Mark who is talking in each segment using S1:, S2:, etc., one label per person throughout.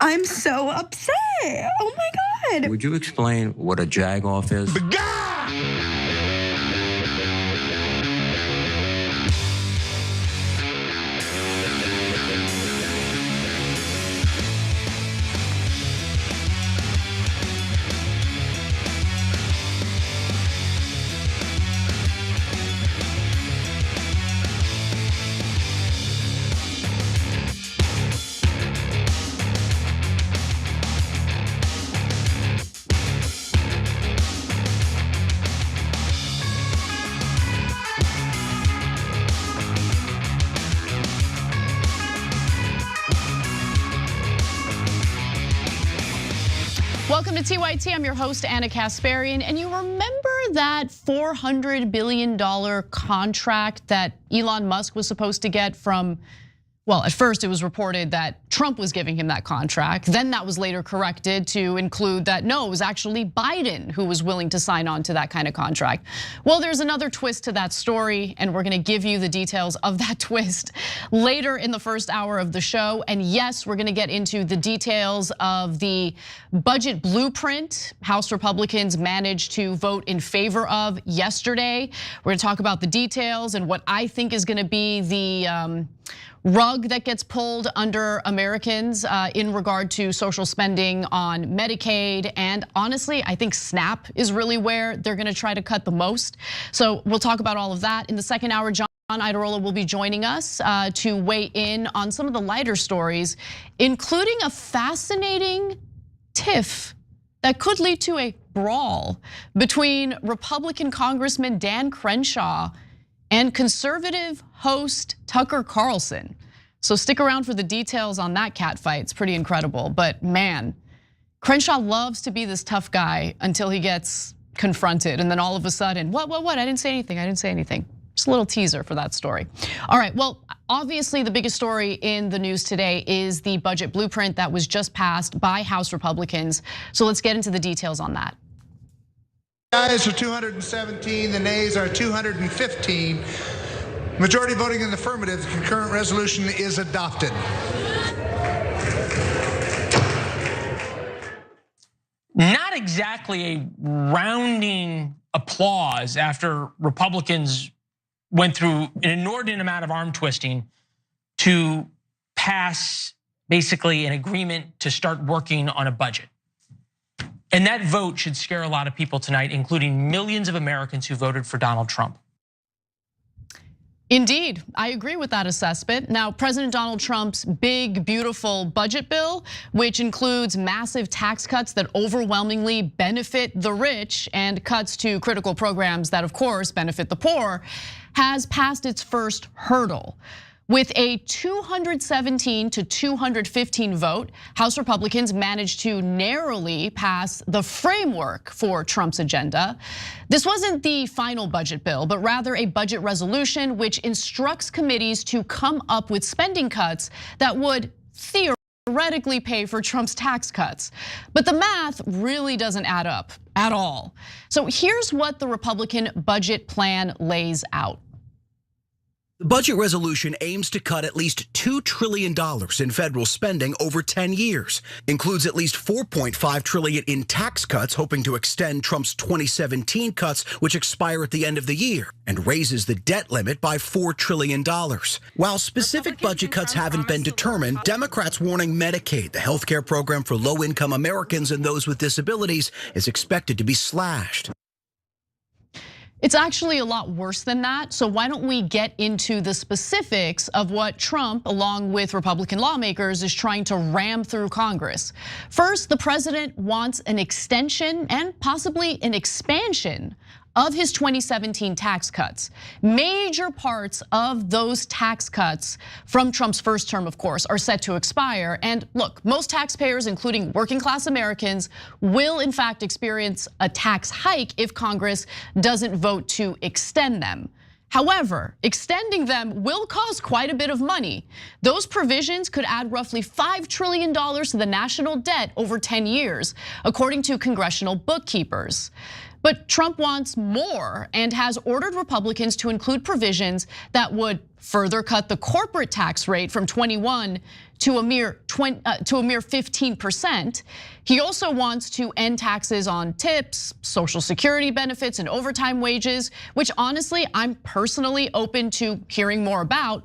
S1: I'm so upset. Oh my God.
S2: Would you explain what a jag-off is?
S3: Welcome to TYT, I'm your host, Anna Kasparian, and you remember that $400 billion contract that Elon Musk was supposed to get from, well, at first it was reported that Trump was giving him that contract. Then that was later corrected to include that, no, it was actually Biden who was willing to sign on to that kind of contract. Well, there's another twist to that story, and we're gonna give you the details of that twist later in the first hour of the show. And yes, we're gonna get into the details of the budget blueprint House Republicans managed to vote in favor of yesterday. We're gonna talk about the details and what I think is gonna be the rug that gets pulled under Americans in regard to social spending on Medicaid. And honestly, I think SNAP is really where they're gonna try to cut the most. So we'll talk about all of that. In the second hour, John Editorial will be joining us to weigh in on some of the lighter stories, including a fascinating tiff that could lead to a brawl between Republican Congressman Dan Crenshaw and conservative host Tucker Carlson. So stick around for the details on that catfight. It's pretty incredible. But man, Crenshaw loves to be this tough guy until he gets confronted. And then all of a sudden, what? I didn't say anything, I didn't say anything. Just a little teaser for that story. All right, well, obviously the biggest story in the news today is the budget blueprint that was just passed by House Republicans. So let's get into the details on that.
S4: The ayes are 217, the nays are 215. Majority voting in the affirmative, the concurrent resolution is adopted.
S5: Not exactly a rounding applause after Republicans went through an inordinate amount of arm twisting to pass basically an agreement to start working on a budget. And that vote should scare a lot of people tonight, including millions of Americans who voted for Donald Trump.
S3: Indeed, I agree with that assessment. Now, President Donald Trump's big, beautiful budget bill, which includes massive tax cuts that overwhelmingly benefit the rich and cuts to critical programs that, of course, benefit the poor, has passed its first hurdle. With a 217 to 215 vote, House Republicans managed to narrowly pass the framework for Trump's agenda. This wasn't the final budget bill, but rather a budget resolution which instructs committees to come up with spending cuts that would theoretically pay for Trump's tax cuts. But the math really doesn't add up at all. So here's what the Republican budget plan lays out.
S6: The budget resolution aims to cut at least $2 trillion in federal spending over 10 years, includes at least $4.5 trillion in tax cuts, hoping to extend Trump's 2017 cuts, which expire at the end of the year, and raises the debt limit by $4 trillion. While specific budget cuts haven't been determined, Democrats warning Medicaid, the healthcare program for low-income Americans and those with disabilities, is expected to be slashed.
S3: It's actually a lot worse than that. So why don't we get into the specifics of what Trump, along with Republican lawmakers, is trying to ram through Congress. First, the president wants an extension and possibly an expansion of his 2017 tax cuts. Major parts of those tax cuts from Trump's first term, of course, are set to expire. And look, most taxpayers, including working class Americans, will in fact experience a tax hike if Congress doesn't vote to extend them. However, extending them will cost quite a bit of money. Those provisions could add roughly $5 trillion to the national debt over 10 years, according to congressional bookkeepers. But Trump wants more and has ordered Republicans to include provisions that would further cut the corporate tax rate from 21 to a mere 15%. He also wants to end taxes on tips, Social Security benefits, and overtime wages, which honestly, I'm personally open to hearing more about.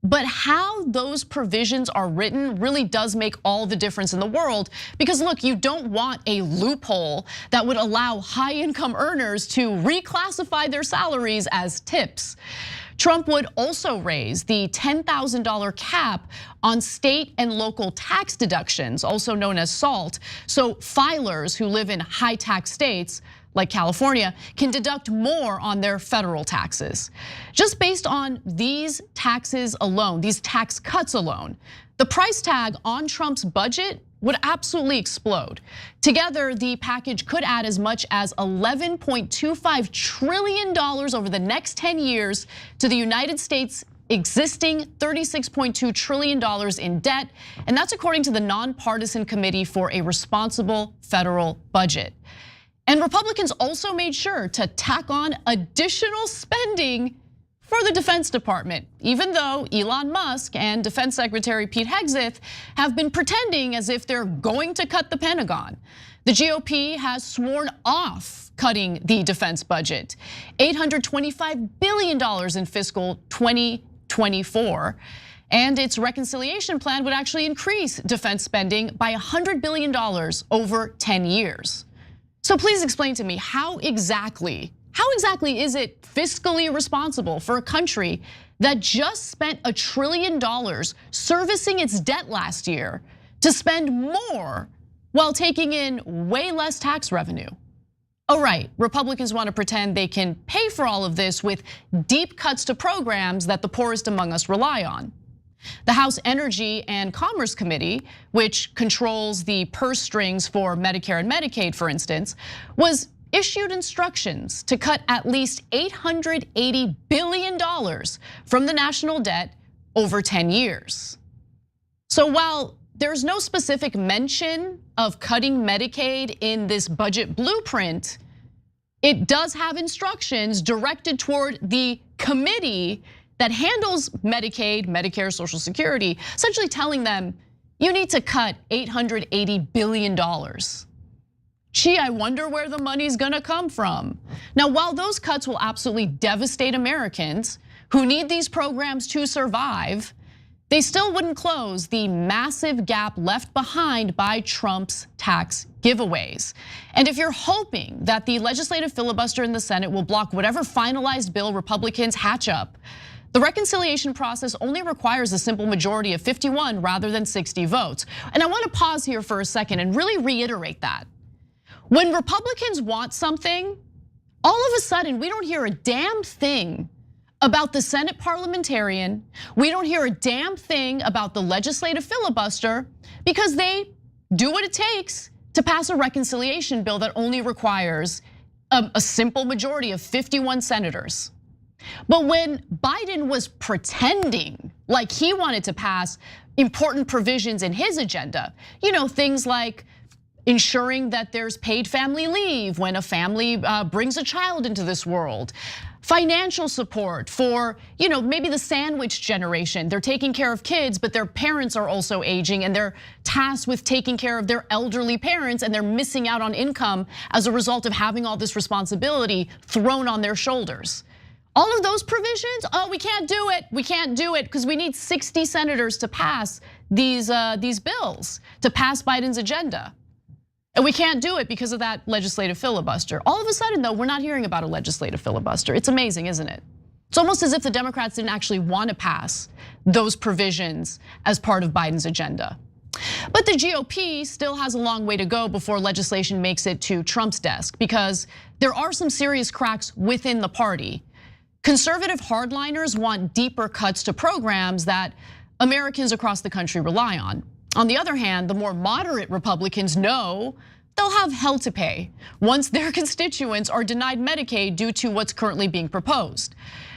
S3: But how those provisions are written really does make all the difference in the world. Because look, you don't want a loophole that would allow high income earners to reclassify their salaries as tips. Trump would also raise the $10,000 cap on state and local tax deductions, also known as SALT. So filers who live in high tax states like California can deduct more on their federal taxes. Just based on these taxes alone, these tax cuts alone, the price tag on Trump's budget would absolutely explode. Together, the package could add as much as $11.25 trillion over the next 10 years to the United States' existing $36.2 trillion in debt, and that's according to the Nonpartisan Committee for a Responsible Federal Budget. And Republicans also made sure to tack on additional spending for the Defense Department, even though Elon Musk and Defense Secretary Pete Hegseth have been pretending as if they're going to cut the Pentagon. The GOP has sworn off cutting the defense budget, $825 billion in fiscal 2024. And its reconciliation plan would actually increase defense spending by $100 billion over 10 years. So please explain to me how exactly is it fiscally responsible for a country that just spent $1 trillion servicing its debt last year to spend more while taking in way less tax revenue? Oh right, Republicans want to pretend they can pay for all of this with deep cuts to programs that the poorest among us rely on. The House Energy and Commerce Committee, which controls the purse strings for Medicare and Medicaid, for instance, was issued instructions to cut at least $880 billion from the national debt over 10 years. So while there's no specific mention of cutting Medicaid in this budget blueprint, it does have instructions directed toward the committee that handles Medicaid, Medicare, Social Security, essentially telling them, you need to cut $880 billion. Gee, I wonder where the money's gonna come from. Now, while those cuts will absolutely devastate Americans who need these programs to survive, they still wouldn't close the massive gap left behind by Trump's tax giveaways. And if you're hoping that the legislative filibuster in the Senate will block whatever finalized bill Republicans hatch up, the reconciliation process only requires a simple majority of 51 rather than 60 votes. And I want to pause here for a second and really reiterate that. When Republicans want something, all of a sudden we don't hear a damn thing about the Senate parliamentarian. We don't hear a damn thing about the legislative filibuster because they do what it takes to pass a reconciliation bill that only requires a simple majority of 51 senators. But when Biden was pretending like he wanted to pass important provisions in his agenda, things like ensuring that there's paid family leave when a family brings a child into this world, financial support for, maybe the sandwich generation. They're taking care of kids, but their parents are also aging and they're tasked with taking care of their elderly parents and they're missing out on income as a result of having all this responsibility thrown on their shoulders. All of those provisions, we can't do it. We can't do it because we need 60 senators to pass these bills, to pass Biden's agenda. And we can't do it because of that legislative filibuster. All of a sudden, though, we're not hearing about a legislative filibuster. It's amazing, isn't it? It's almost as if the Democrats didn't actually want to pass those provisions as part of Biden's agenda. But the GOP still has a long way to go before legislation makes it to Trump's desk because there are some serious cracks within the party. Conservative hardliners want deeper cuts to programs that Americans across the country rely on. On the other hand, the more moderate Republicans know they'll have hell to pay once their constituents are denied Medicaid due to what's currently being proposed.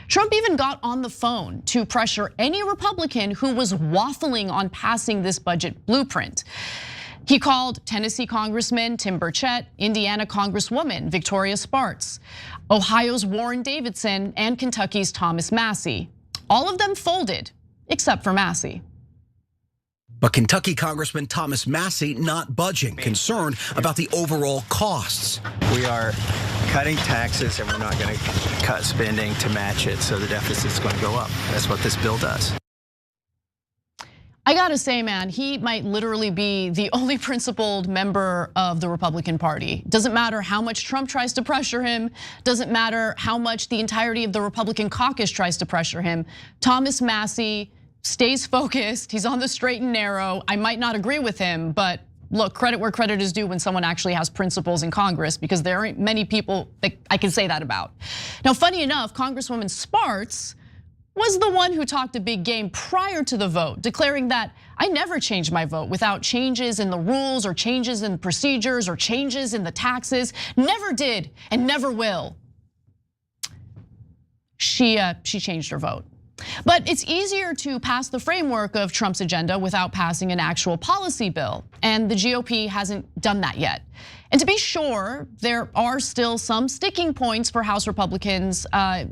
S3: Trump even got on the phone to pressure any Republican who was waffling on passing this budget blueprint. He called Tennessee Congressman Tim Burchett, Indiana Congresswoman Victoria Spartz, Ohio's Warren Davidson, and Kentucky's Thomas Massie. All of them folded, except for Massey.
S6: But Kentucky Congressman Thomas Massey not budging, concerned about the overall costs.
S7: We are cutting taxes and we're not going to cut spending to match it, so the deficit's going to go up. That's what this bill does.
S3: I gotta say, man, he might literally be the only principled member of the Republican Party. Doesn't matter how much Trump tries to pressure him, doesn't matter how much the entirety of the Republican caucus tries to pressure him. Thomas Massey stays focused, he's on the straight and narrow. I might not agree with him, but look, credit where credit is due when someone actually has principles in Congress, because there aren't many people that I can say that about. Now, funny enough, Congresswoman Spartz was the one who talked a big game prior to the vote, declaring that I never changed my vote without changes in the rules or changes in procedures or changes in the taxes. Never did and never will. She changed her vote. But it's easier to pass the framework of Trump's agenda without passing an actual policy bill, and the GOP hasn't done that yet. And to be sure, there are still some sticking points for House Republicans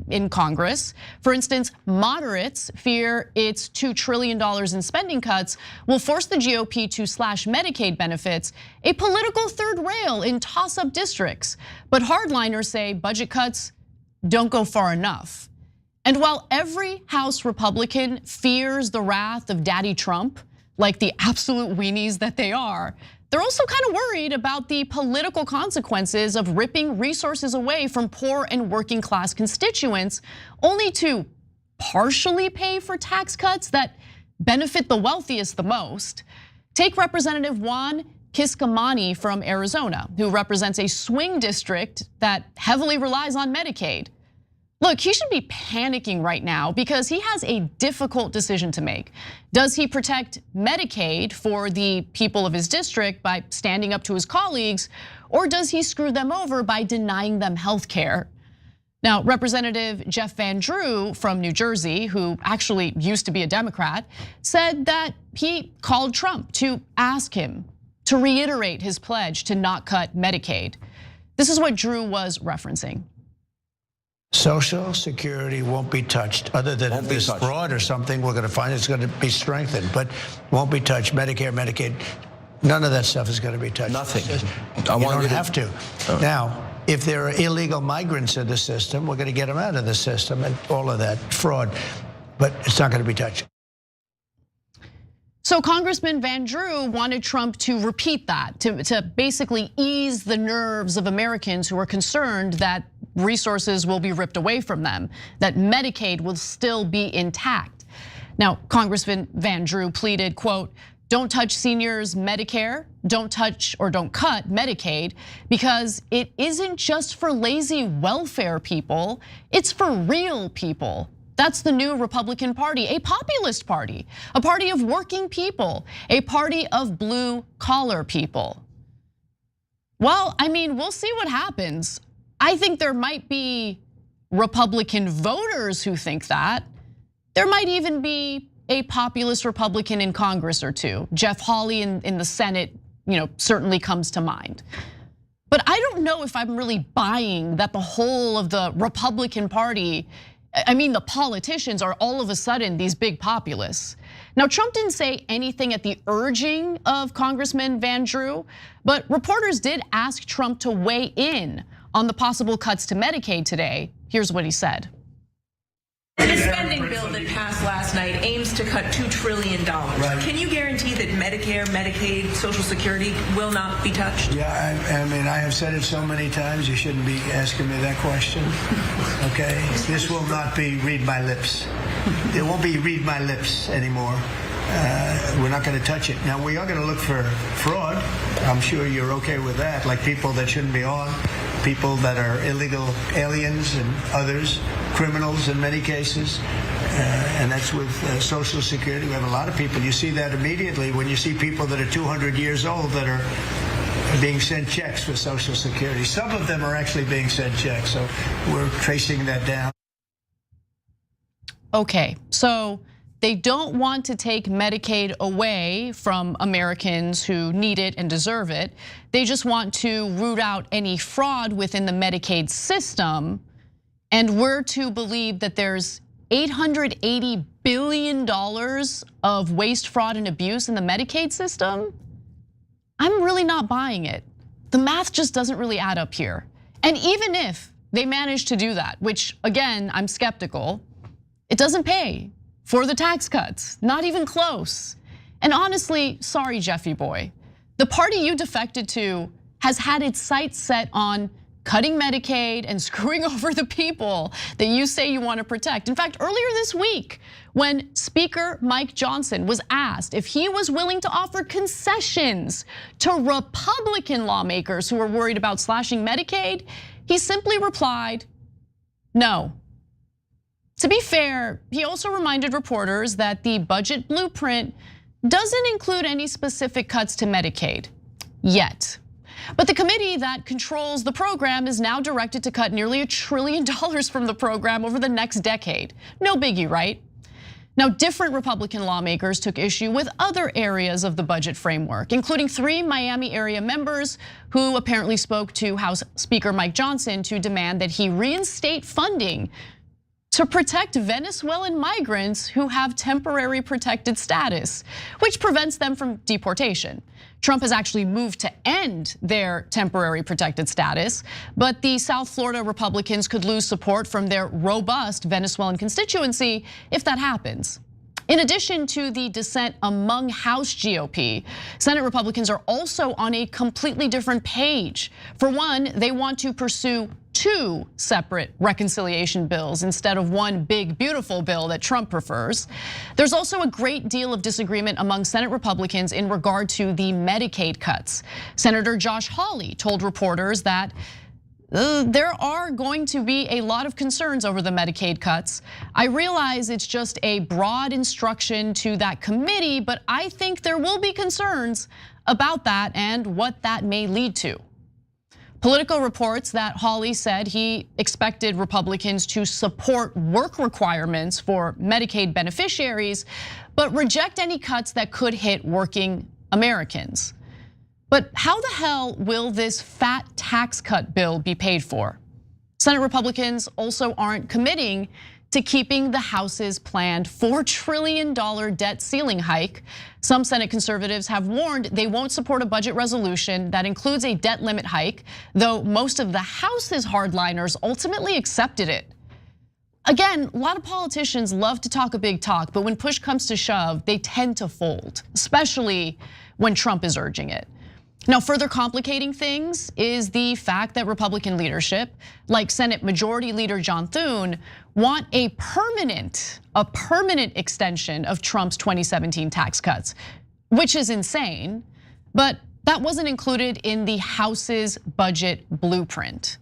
S3: in Congress. For instance, moderates fear its $2 trillion in spending cuts will force the GOP to slash Medicaid benefits, a political third rail in toss-up districts. But hardliners say budget cuts don't go far enough. And while every House Republican fears the wrath of Daddy Trump, like the absolute weenies that they are, they're also kind of worried about the political consequences of ripping resources away from poor and working class constituents, only to partially pay for tax cuts that benefit the wealthiest the most. Take Representative Juan Kiscomani from Arizona, who represents a swing district that heavily relies on Medicaid. Look, he should be panicking right now because he has a difficult decision to make. Does he protect Medicaid for the people of his district by standing up to his colleagues, or does he screw them over by denying them health care? Now, Representative Jeff Van Drew from New Jersey, who actually used to be a Democrat, said that he called Trump to ask him to reiterate his pledge to not cut Medicaid. This is what Drew was referencing.
S8: Social Security won't be touched, other than if there's fraud or something, we're going to find it's going to be strengthened, but won't be touched. Medicare, Medicaid, none of that stuff is going to be touched.
S2: Nothing.
S8: You don't have to. Now, if there are illegal migrants in the system, we're going to get them out of the system and all of that fraud, but it's not going to be touched.
S3: So Congressman Van Drew wanted Trump to repeat that, to basically ease the nerves of Americans who are concerned that resources will be ripped away from them, that Medicaid will still be intact. Now, Congressman Van Drew pleaded, quote, don't touch seniors' Medicare, don't touch or don't cut Medicaid, because it isn't just for lazy welfare people, it's for real people. That's the new Republican Party, a populist party, a party of working people, a party of blue collar people. Well, I mean, we'll see what happens. I think there might be Republican voters who think that. There might even be a populist Republican in Congress or two. Jeff Hawley in the Senate, certainly comes to mind. But I don't know if I'm really buying that the whole of the Republican Party, I mean, the politicians are all of a sudden these big populists. Now, Trump didn't say anything at the urging of Congressman Van Drew, but reporters did ask Trump to weigh in on the possible cuts to Medicaid today. Here's what he said.
S9: The spending bill that passed last night aims to cut $2 trillion. Right. Can you guarantee that Medicare, Medicaid, Social Security will not be touched?
S8: Yeah, I mean, I have said it so many times, you shouldn't be asking me that question, okay? This will not be read my lips. It won't be read my lips anymore. We're not going to touch it. Now, we are going to look for fraud. I'm sure you're okay with that, like people that shouldn't be on, people that are illegal aliens and others, criminals in many cases, and that's with Social Security. We have a lot of people. You see that immediately when you see people that are 200 years old that are being sent checks for Social Security. Some of them are actually being sent checks, so we're tracing that down.
S3: Okay, so they don't want to take Medicaid away from Americans who need it and deserve it. They just want to root out any fraud within the Medicaid system. And we're to believe that there's $880 billion of waste, fraud, and abuse in the Medicaid system, I'm really not buying it. The math just doesn't really add up here. And even if they manage to do that, which again, I'm skeptical, it doesn't pay for the tax cuts, not even close. And honestly, sorry, Jeffy boy, the party you defected to has had its sights set on cutting Medicaid and screwing over the people that you say you want to protect. In fact, earlier this week, when Speaker Mike Johnson was asked if he was willing to offer concessions to Republican lawmakers who were worried about slashing Medicaid, he simply replied, no. To be fair, he also reminded reporters that the budget blueprint doesn't include any specific cuts to Medicaid yet. But the committee that controls the program is now directed to cut nearly $1 trillion from the program over the next decade. No biggie, right? Now, different Republican lawmakers took issue with other areas of the budget framework, including 3 Miami area members who apparently spoke to House Speaker Mike Johnson to demand that he reinstate funding to protect Venezuelan migrants who have temporary protected status, which prevents them from deportation. Trump has actually moved to end their temporary protected status, but the South Florida Republicans could lose support from their robust Venezuelan constituency if that happens. In addition to the dissent among House GOP, Senate Republicans are also on a completely different page. For one, they want to pursue 2 separate reconciliation bills instead of one big, beautiful bill that Trump prefers. There's also a great deal of disagreement among Senate Republicans in regard to the Medicaid cuts. Senator Josh Hawley told reporters that there are going to be a lot of concerns over the Medicaid cuts. I realize it's just a broad instruction to that committee, but I think there will be concerns about that and what that may lead to. Political reports that Hawley said he expected Republicans to support work requirements for Medicaid beneficiaries, but reject any cuts that could hit working Americans. But how the hell will this fat tax cut bill be paid for? Senate Republicans also aren't committing to keeping the House's planned $4 trillion debt ceiling hike. Some Senate conservatives have warned they won't support a budget resolution that includes a debt limit hike, though most of the House's hardliners ultimately accepted it. Again, a lot of politicians love to talk a big talk, but when push comes to shove, they tend to fold, especially when Trump is urging it. Now, further complicating things is the fact that Republican leadership, like Senate Majority Leader John Thune, want a permanent extension of Trump's 2017 tax cuts, which is insane, but that wasn't included in the House's budget blueprint.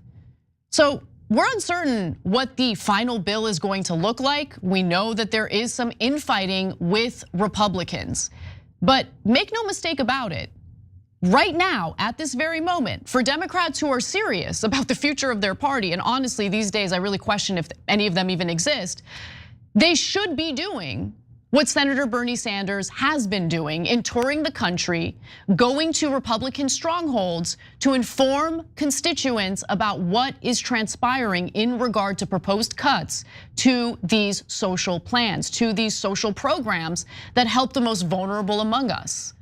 S3: So we're uncertain what the final bill is going to look like. We know that there is some infighting with Republicans, but make no mistake about it. Right now, at this very moment, for Democrats who are serious about the future of their party, and honestly, these days I really question if any of them even exist, they should be doing what Senator Bernie Sanders has been doing in touring the country, going to Republican strongholds to inform constituents about what is transpiring in regard to proposed cuts to these social plans, to these social programs that help the most vulnerable among us.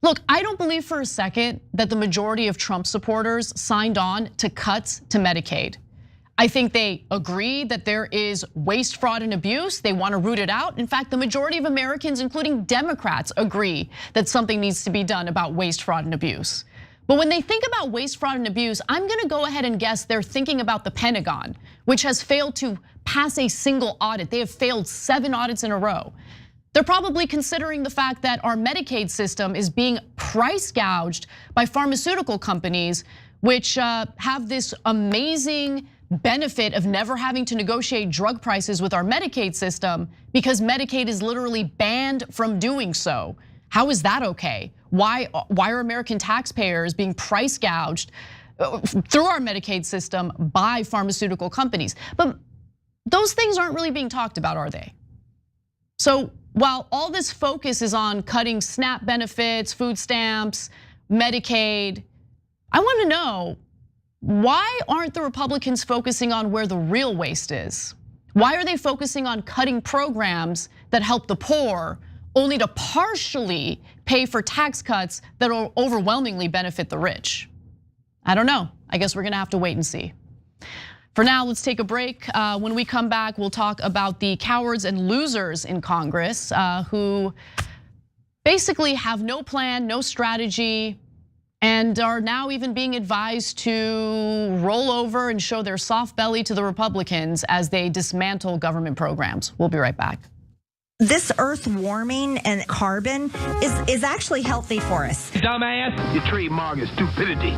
S3: Look, I don't believe for a second that the majority of Trump supporters signed on to cuts to Medicaid. I think they agree that there is waste, fraud, and abuse. They want to root it out. In fact, the majority of Americans, including Democrats, agree that something needs to be done about waste, fraud, and abuse. But when they think about waste, fraud, and abuse, I'm gonna go ahead and guess they're thinking about the Pentagon, which has failed to pass a single audit. They have failed 7 audits in a row. They're probably considering the fact that our Medicaid system is being price gouged by pharmaceutical companies, which have this amazing benefit of never having to negotiate drug prices with our Medicaid system because Medicaid is literally banned from doing so. How is that okay? Why are American taxpayers being price gouged through our Medicaid system by pharmaceutical companies? But those things aren't really being talked about, are they? So while all this focus is on cutting SNAP benefits, food stamps, Medicaid, I want to know, why aren't the Republicans focusing on where the real waste is? Why are they focusing on cutting programs that help the poor only to partially pay for tax cuts that will overwhelmingly benefit the rich? I don't know. I guess we're gonna have to wait and see. For now, let's take a break. When we come back, we'll talk about the cowards and losers in Congress who basically have no plan, no strategy, and are now even being advised to roll over and show their soft belly to the Republicans as they dismantle government programs. We'll be right back.
S10: This earth warming and carbon is actually healthy for us.
S11: Dumbass, your trademark is stupidity.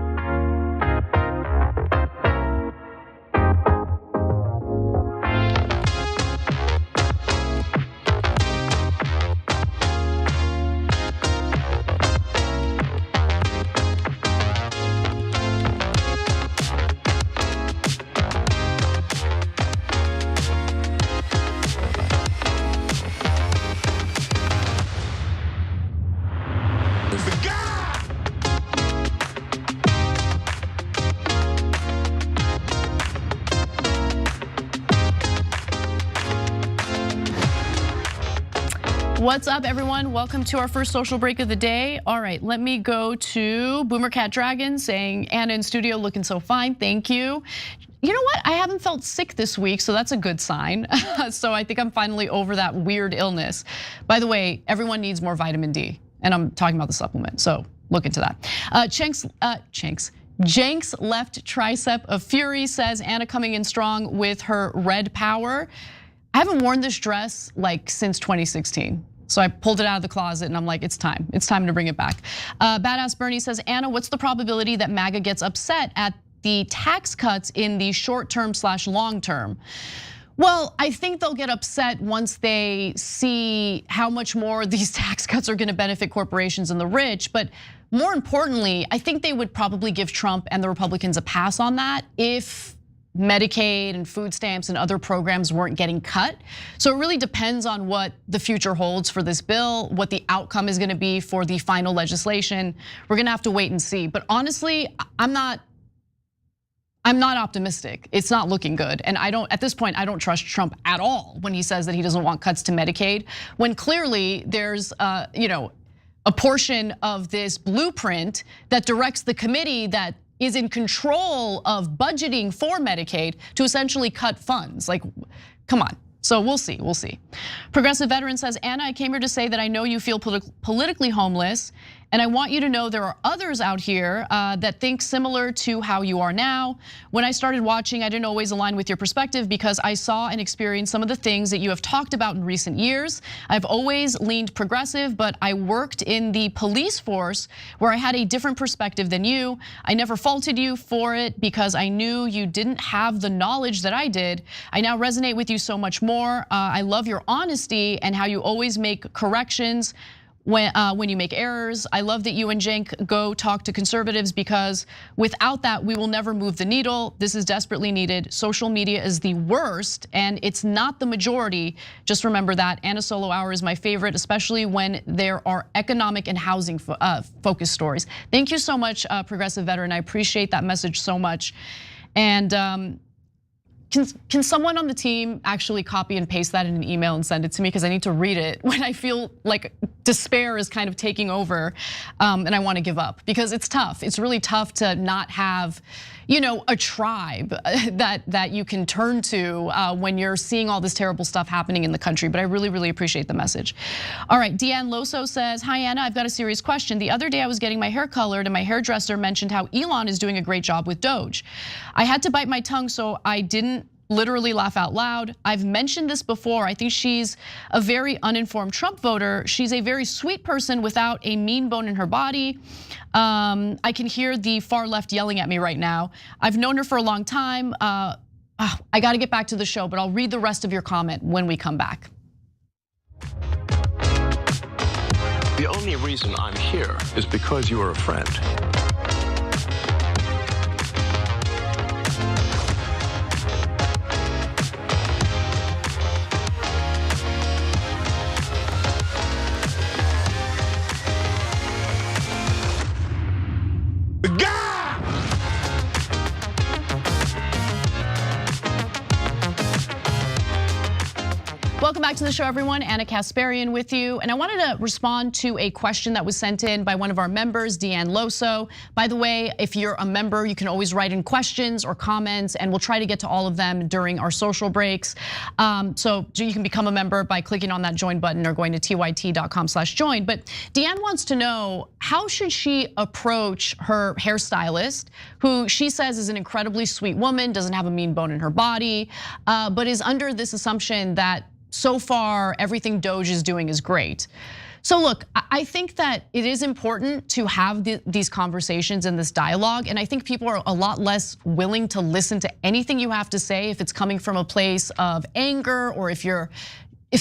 S3: What's up, everyone? Welcome to our first social break of the day. All right, let me go to Boomer Cat Dragon saying, Anna in studio looking so fine, thank you. You know what, I haven't felt sick this week, so that's a good sign. So I think I'm finally over that weird illness. By the way, everyone needs more vitamin D, and I'm talking about the supplement, so look into that. Jenks left tricep of fury says, Anna coming in strong with her red power. I haven't worn this dress like since 2016. So I pulled it out of the closet and I'm like, it's time to bring it back. Badass Bernie says, Anna, what's the probability that MAGA gets upset at the tax cuts in the short term / long term? Well, I think they'll get upset once they see how much more these tax cuts are gonna benefit corporations and the rich. But more importantly, I think they would probably give Trump and the Republicans a pass on that if Medicaid and food stamps and other programs weren't getting cut. So it really depends on what the future holds for this bill, what the outcome is gonna be for the final legislation. We're gonna have to wait and see. But honestly, I'm not optimistic. It's not looking good. And at this point, I don't trust Trump at all when he says that he doesn't want cuts to Medicaid, when clearly there's a portion of this blueprint that directs the committee that is in control of budgeting for Medicaid to essentially cut funds. Like, come on. So we'll see. Progressive Veteran says, Anna, I came here to say that I know you feel politically homeless, and I want you to know there are others out here that think similar to how you are now. When I started watching, I didn't always align with your perspective because I saw and experienced some of the things that you have talked about in recent years. I've always leaned progressive, but I worked in the police force where I had a different perspective than you. I never faulted you for it because I knew you didn't have the knowledge that I did. I now resonate with you so much more. I love your honesty and how you always make corrections when you make errors. I love that you and Cenk go talk to conservatives because without that, we will never move the needle. This is desperately needed. Social media is the worst and it's not the majority. Just remember that. Anna Solo Hour is my favorite, especially when there are economic and housing focused stories. Thank you so much, Progressive Veteran. I appreciate that message so much. And can someone on the team actually copy and paste that in an email and send it to me? Because I need to read it when I feel like despair is kind of taking over and I want to give up. Because it's tough. It's really tough to not have a tribe that you can turn to when you're seeing all this terrible stuff happening in the country. But I really appreciate the message. All right, Deanne Loso says, hi Anna, I've got a serious question. The other day I was getting my hair colored and my hairdresser mentioned how Elon is doing a great job with Doge. I had to bite my tongue so I didn't literally laugh out loud. I've mentioned this before. I think she's a very uninformed Trump voter. She's a very sweet person without a mean bone in her body. I can hear the far left yelling at me right now. I've known her for a long time. I gotta get back to the show, but I'll read the rest of your comment when we come back.
S12: The only reason I'm here is because you are a friend.
S3: Welcome back to the show, everyone. Anna Kasparian with you. And I wanted to respond to a question that was sent in by one of our members, Deanne Loso. By the way, if you're a member, you can always write in questions or comments, and we'll try to get to all of them during our social breaks. So you can become a member by clicking on that join button or going to tyt.com/join. But Deanne wants to know, how should she approach her hairstylist, who she says is an incredibly sweet woman, doesn't have a mean bone in her body, but is under this assumption that so far everything Doge is doing is great. So look, I think that it is important to have these conversations and this dialogue, and I think people are a lot less willing to listen to anything you have to say if it's coming from a place of anger or if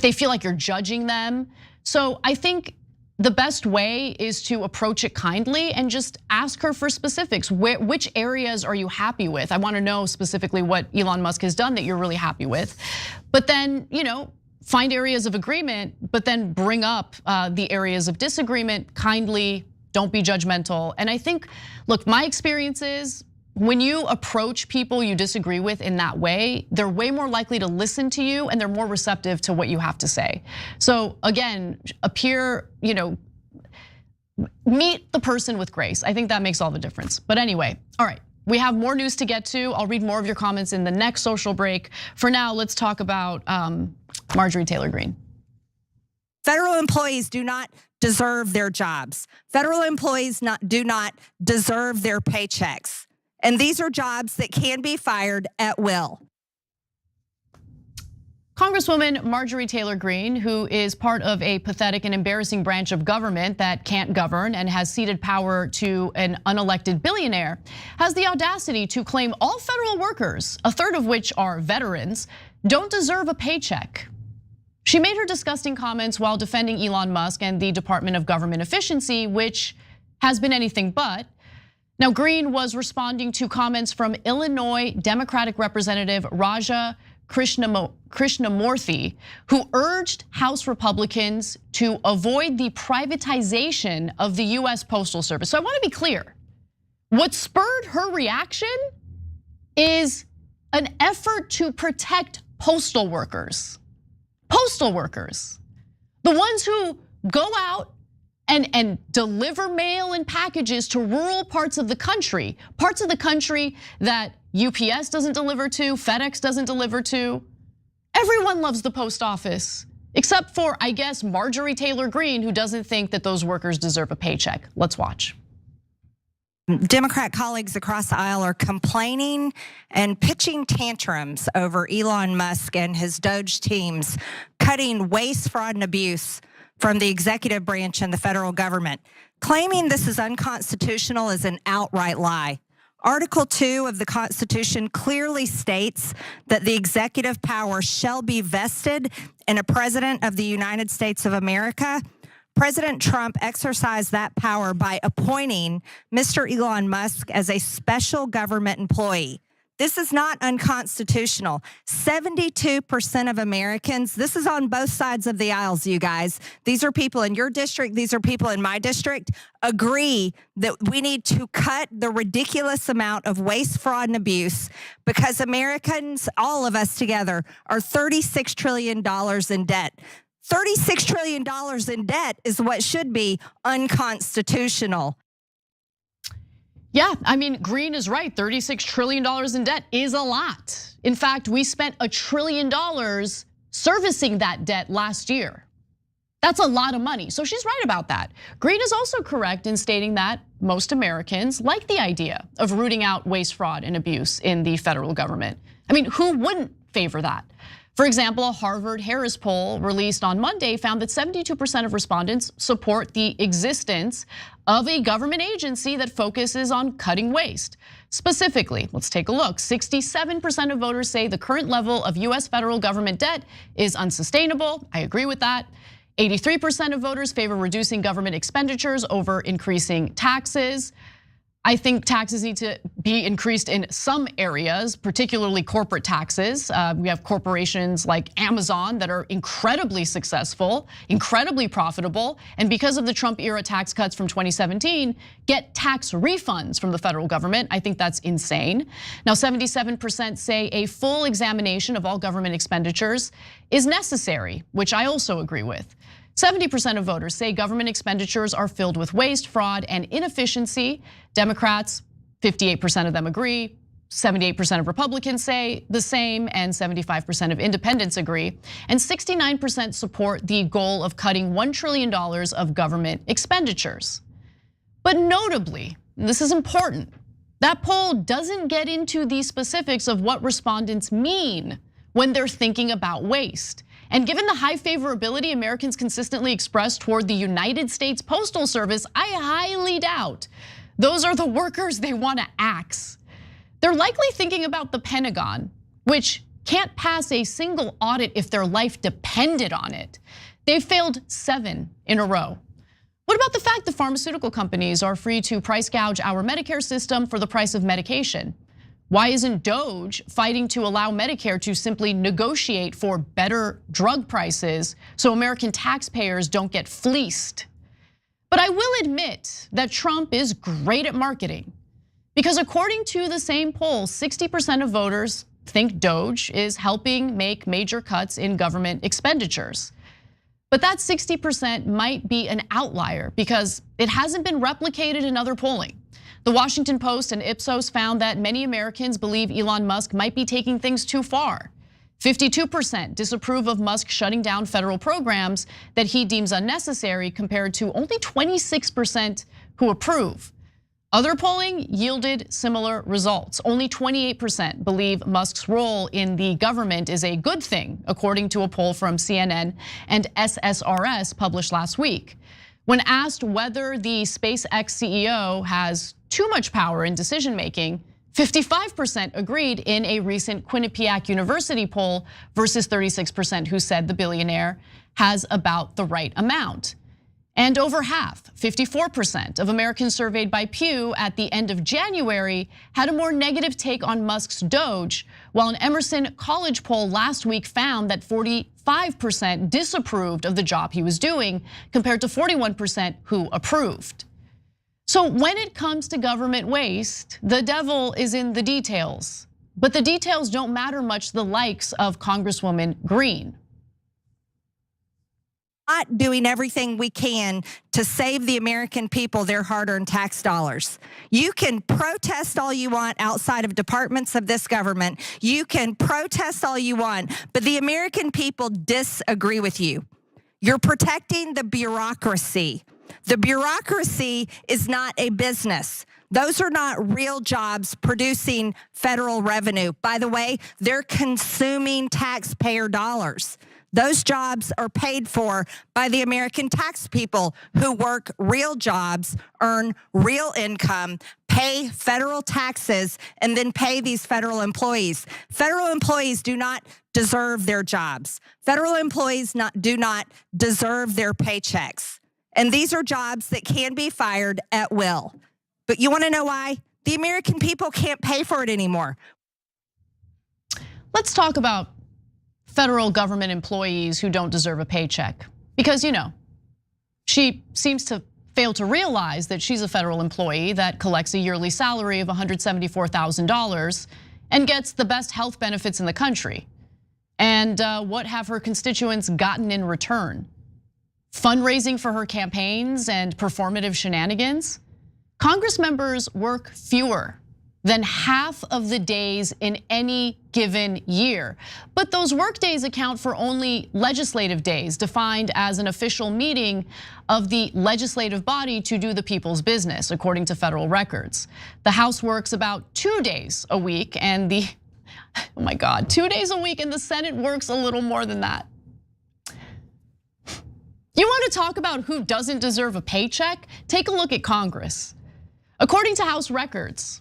S3: they feel like you're judging them. So I think the best way is to approach it kindly and just ask her for specifics. Which areas are you happy with? I want to know specifically what Elon Musk has done that you're really happy with. But then, find areas of agreement, but then bring up the areas of disagreement kindly. Don't be judgmental. And I think, look, my experience is when you approach people you disagree with in that way, they're way more likely to listen to you and they're more receptive to what you have to say. So again, meet the person with grace. I think that makes all the difference. But anyway, all right. We have more news to get to. I'll read more of your comments in the next social break. For now, let's talk about Marjorie Taylor Greene.
S10: Federal employees do not deserve their jobs. Federal employees do not deserve their paychecks. And these are jobs that can be fired at will.
S3: Congresswoman Marjorie Taylor Greene, who is part of a pathetic and embarrassing branch of government that can't govern and has ceded power to an unelected billionaire, has the audacity to claim all federal workers, a third of which are veterans, don't deserve a paycheck. She made her disgusting comments while defending Elon Musk and the Department of Government Efficiency, which has been anything but. Now, Greene was responding to comments from Illinois Democratic Representative Raja Krishnamurthy, who urged House Republicans to avoid the privatization of the US Postal Service. So I want to be clear. What spurred her reaction is an effort to protect postal workers. Postal workers, the ones who go out and deliver mail and packages to rural parts of the country that UPS doesn't deliver to, FedEx doesn't deliver to. Everyone loves the post office, except for, I guess, Marjorie Taylor Greene, who doesn't think that those workers deserve a paycheck. Let's watch.
S10: Democrat colleagues across the aisle are complaining and pitching tantrums over Elon Musk and his Doge teams cutting waste, fraud, and abuse from the executive branch and the federal government. Claiming this is unconstitutional is an outright lie. Article 2 of the Constitution clearly states that the executive power shall be vested in a president of the United States of America. President Trump exercised that power by appointing Mr. Elon Musk as a special government employee. This is not unconstitutional. 72% of Americans, this is on both sides of the aisles, you guys. These are people in your district, these are people in my district, agree that we need to cut the ridiculous amount of waste, fraud, and abuse because Americans, all of us together, are $36 trillion in debt. $36 trillion in debt is what should be unconstitutional.
S3: Yeah, I mean, Greene is right. $36 trillion in debt is a lot. In fact, we spent $1 trillion servicing that debt last year. That's a lot of money. So she's right about that. Greene is also correct in stating that most Americans like the idea of rooting out waste, fraud, and abuse in the federal government. I mean, who wouldn't favor that? For example, a Harvard-Harris poll released on Monday found that 72% of respondents support the existence of a government agency that focuses on cutting waste. Specifically, let's take a look. 67% of voters say the current level of US federal government debt is unsustainable. I agree with that. 83% of voters favor reducing government expenditures over increasing taxes. I think taxes need to be increased in some areas, particularly corporate taxes. We have corporations like Amazon that are incredibly successful, incredibly profitable, and because of the Trump era tax cuts from 2017, get tax refunds from the federal government. I think that's insane. Now, 77% say a full examination of all government expenditures is necessary, which I also agree with. 70% of voters say government expenditures are filled with waste, fraud, and inefficiency. Democrats, 58% of them agree. 78% of Republicans say the same, and 75% of independents agree. And 69% support the goal of cutting $1 trillion of government expenditures. But notably, this is important, that poll doesn't get into the specifics of what respondents mean when they're thinking about waste. And given the high favorability Americans consistently express toward the United States Postal Service, I highly doubt those are the workers they want to axe. They're likely thinking about the Pentagon, which can't pass a single audit if their life depended on it. They've failed 7 in a row. What about the fact that pharmaceutical companies are free to price gouge our Medicare system for the price of medication? Why isn't DOJ fighting to allow Medicare to simply negotiate for better drug prices so American taxpayers don't get fleeced? But I will admit that Trump is great at marketing, because according to the same poll, 60% of voters think DOJ is helping make major cuts in government expenditures. But that 60% might be an outlier because it hasn't been replicated in other polling. The Washington Post and Ipsos found that many Americans believe Elon Musk might be taking things too far. 52% disapprove of Musk shutting down federal programs that he deems unnecessary, compared to only 26% who approve. Other polling yielded similar results. Only 28% believe Musk's role in the government is a good thing, according to a poll from CNN and SSRS published last week. When asked whether the SpaceX CEO has too much power in decision making, 55% agreed in a recent Quinnipiac University poll versus 36% who said the billionaire has about the right amount. And over half, 54% of Americans surveyed by Pew at the end of January had a more negative take on Musk's DOJ, while an Emerson College poll last week found that 45% disapproved of the job he was doing, compared to 41% who approved. So when it comes to government waste, the devil is in the details. But the details don't matter much to the likes of Congresswoman Green.
S10: Not doing everything we can to save the American people their hard-earned tax dollars. You can protest all you want outside of departments of this government. You can protest all you want, but the American people disagree with you. You're protecting the bureaucracy. The bureaucracy is not a business. Those are not real jobs producing federal revenue. By the way, they're consuming taxpayer dollars. Those jobs are paid for by the American tax people who work real jobs, earn real income, pay federal taxes, and then pay these federal employees. Federal employees do not deserve their jobs. Federal employees do not deserve their paychecks. And these are jobs that can be fired at will. But you want to know why? The American people can't pay for it anymore.
S3: Let's talk about federal government employees who don't deserve a paycheck. Because she seems to fail to realize that she's a federal employee that collects a yearly salary of $174,000 and gets the best health benefits in the country. And what have her constituents gotten in return? Fundraising for her campaigns and performative shenanigans? Congress members work fewer than half of the days in any given year. But those work days account for only legislative days, defined as an official meeting of the legislative body to do the people's business, according to federal records. The House works about 2 days a week, and 2 days a week, and the Senate works a little more than that. You want to talk about who doesn't deserve a paycheck? Take a look at Congress. According to House records,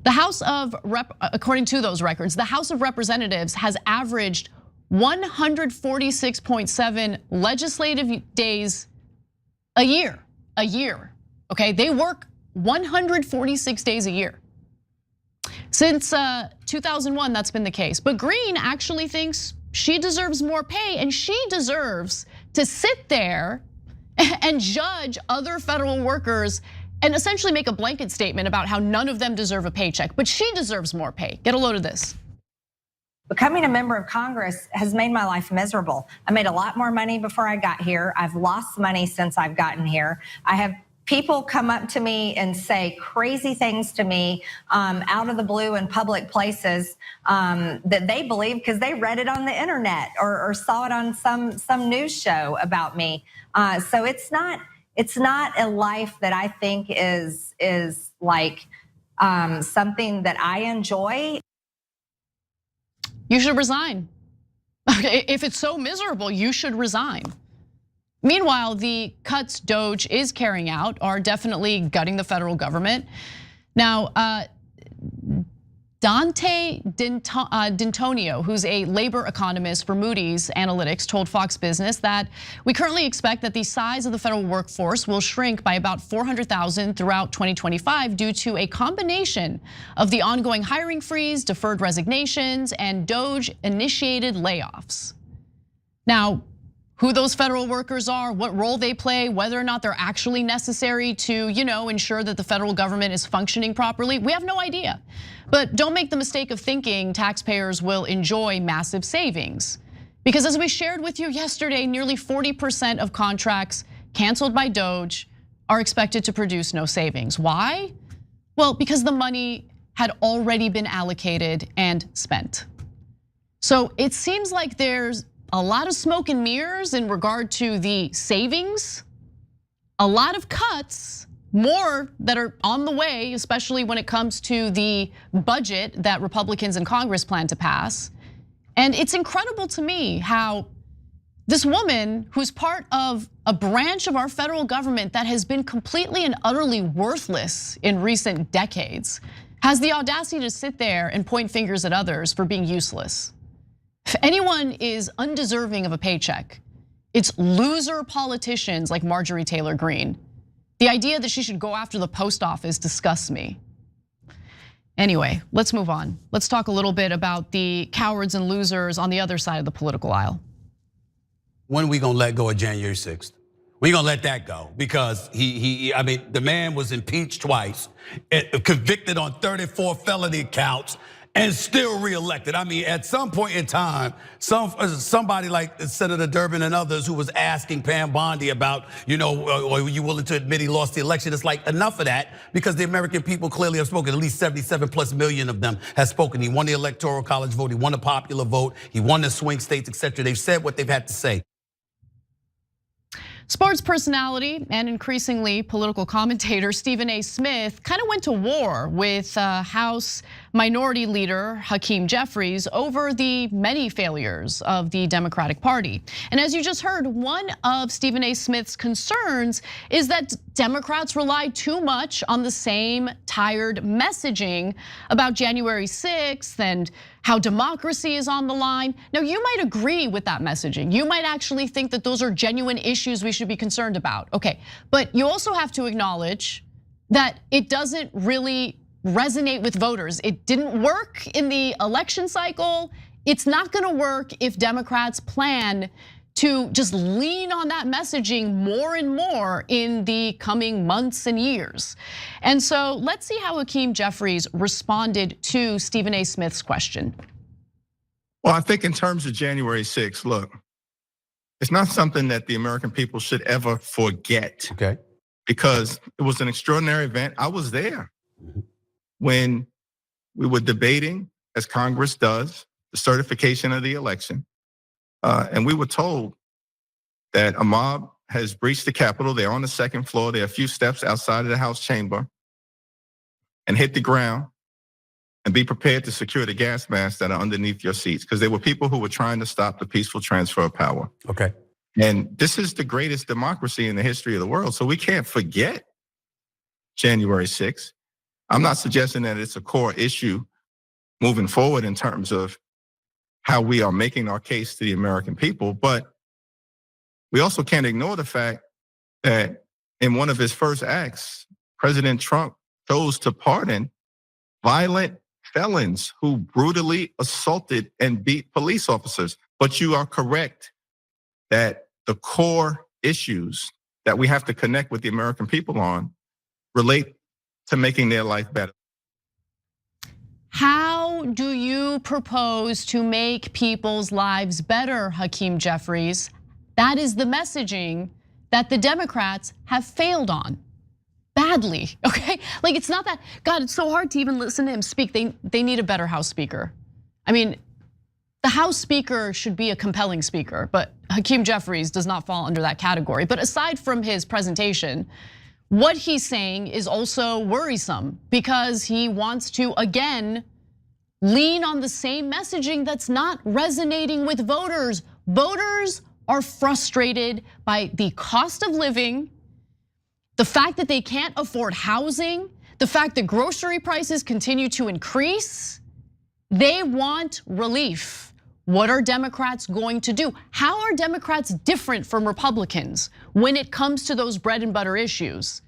S3: according to those records, the House of Representatives has averaged 146.7 legislative days a year. Okay, they work 146 days a year. Since 2001, that's been the case. But Green actually thinks she deserves more pay, and she deserves to sit there and judge other federal workers and essentially make a blanket statement about how none of them deserve a paycheck, but she deserves more pay. Get a load of this.
S10: Becoming a member of Congress has made my life miserable. I made a lot more money before I got here. I've lost money since I've gotten here. I have people come up to me and say crazy things to me out of the blue in public places that they believe because they read it on the internet or saw it on some news show about me. So it's not a life that I think is like something that I enjoy.
S3: You should resign. If it's so miserable, you should resign. Meanwhile, the cuts Doge is carrying out are definitely gutting the federal government. Now, Dante D'Antonio, who's a labor economist for Moody's Analytics, told Fox Business that we currently expect that the size of the federal workforce will shrink by about 400,000 throughout 2025 due to a combination of the ongoing hiring freeze, deferred resignations, and Doge-initiated layoffs. Now, who those federal workers are, what role they play, whether or not they're actually necessary to, ensure that the federal government is functioning properly, we have no idea. But don't make the mistake of thinking taxpayers will enjoy massive savings. Because as we shared with you yesterday, nearly 40% of contracts canceled by Doge are expected to produce no savings. Why? Well, because the money had already been allocated and spent. So it seems like there's a lot of smoke and mirrors in regard to the savings, a lot of cuts, more that are on the way, especially when it comes to the budget that Republicans in Congress plan to pass. And it's incredible to me how this woman, who's part of a branch of our federal government that has been completely and utterly worthless in recent decades, has the audacity to sit there and point fingers at others for being useless. If anyone is undeserving of a paycheck, it's loser politicians like Marjorie Taylor Greene. The idea that she should go after the post office disgusts me. Anyway, let's move on. Let's talk a little bit about the cowards and losers on the other side of the political aisle.
S13: When are we gonna let go of January 6th? We're gonna let that go because the man was impeached twice, convicted on 34 felony counts, and still reelected. At some point in time, somebody like Senator Durbin and others who was asking Pam Bondi about, are you willing to admit he lost the election? It's like enough of that because the American people clearly have spoken. At least 77+ million of them have spoken. He won the Electoral College vote. He won the popular vote. He won the swing states, etc. They've said what they've had to say.
S3: Sports personality and increasingly political commentator Stephen A. Smith kind of went to war with House Minority Leader Hakeem Jeffries over the many failures of the Democratic Party. And as you just heard, one of Stephen A. Smith's concerns is that Democrats rely too much on the same tired messaging about January 6th and how democracy is on the line. Now, you might agree with that messaging. You might actually think that those are genuine issues we should be concerned about. Okay, but you also have to acknowledge that it doesn't really resonate with voters. It didn't work in the election cycle. It's not gonna work if Democrats plan to just lean on that messaging more and more in the coming months and years. And so let's see how Hakeem Jeffries responded to Stephen A. Smith's question.
S14: Well, I think in terms of January 6th, look, it's not something that the American people should ever forget.
S13: Okay.
S14: Because it was an extraordinary event. I was there when we were debating, as Congress does, the certification of the election. And we were told that a mob has breached the Capitol. They're on the second floor. They're a few steps outside of the House chamber and hit the ground and be prepared to secure the gas masks that are underneath your seats because there were people who were trying to stop the peaceful transfer of power.
S13: Okay.
S14: And this is the greatest democracy in the history of the world. So we can't forget January 6th. I'm not suggesting that it's a core issue moving forward in terms of how we are making our case to the American people, but we also can't ignore the fact that in one of his first acts, President Trump chose to pardon violent felons who brutally assaulted and beat police officers. But you are correct that the core issues that we have to connect with the American people on relate to making their life better.
S3: How do you propose to make people's lives better, Hakeem Jeffries? That is the messaging that the Democrats have failed on badly, okay? Like, it's not that, God, it's so hard to even listen to him speak. They need a better House Speaker. I mean, the House Speaker should be a compelling speaker, but Hakeem Jeffries does not fall under that category. But aside from his presentation, what he's saying is also worrisome because he wants to, again, lean on the same messaging that's not resonating with voters. Voters are frustrated by the cost of living, the fact that they can't afford housing, the fact that grocery prices continue to increase. They want relief. What are Democrats going to do? How are Democrats different from Republicans when it comes to those bread and butter issues?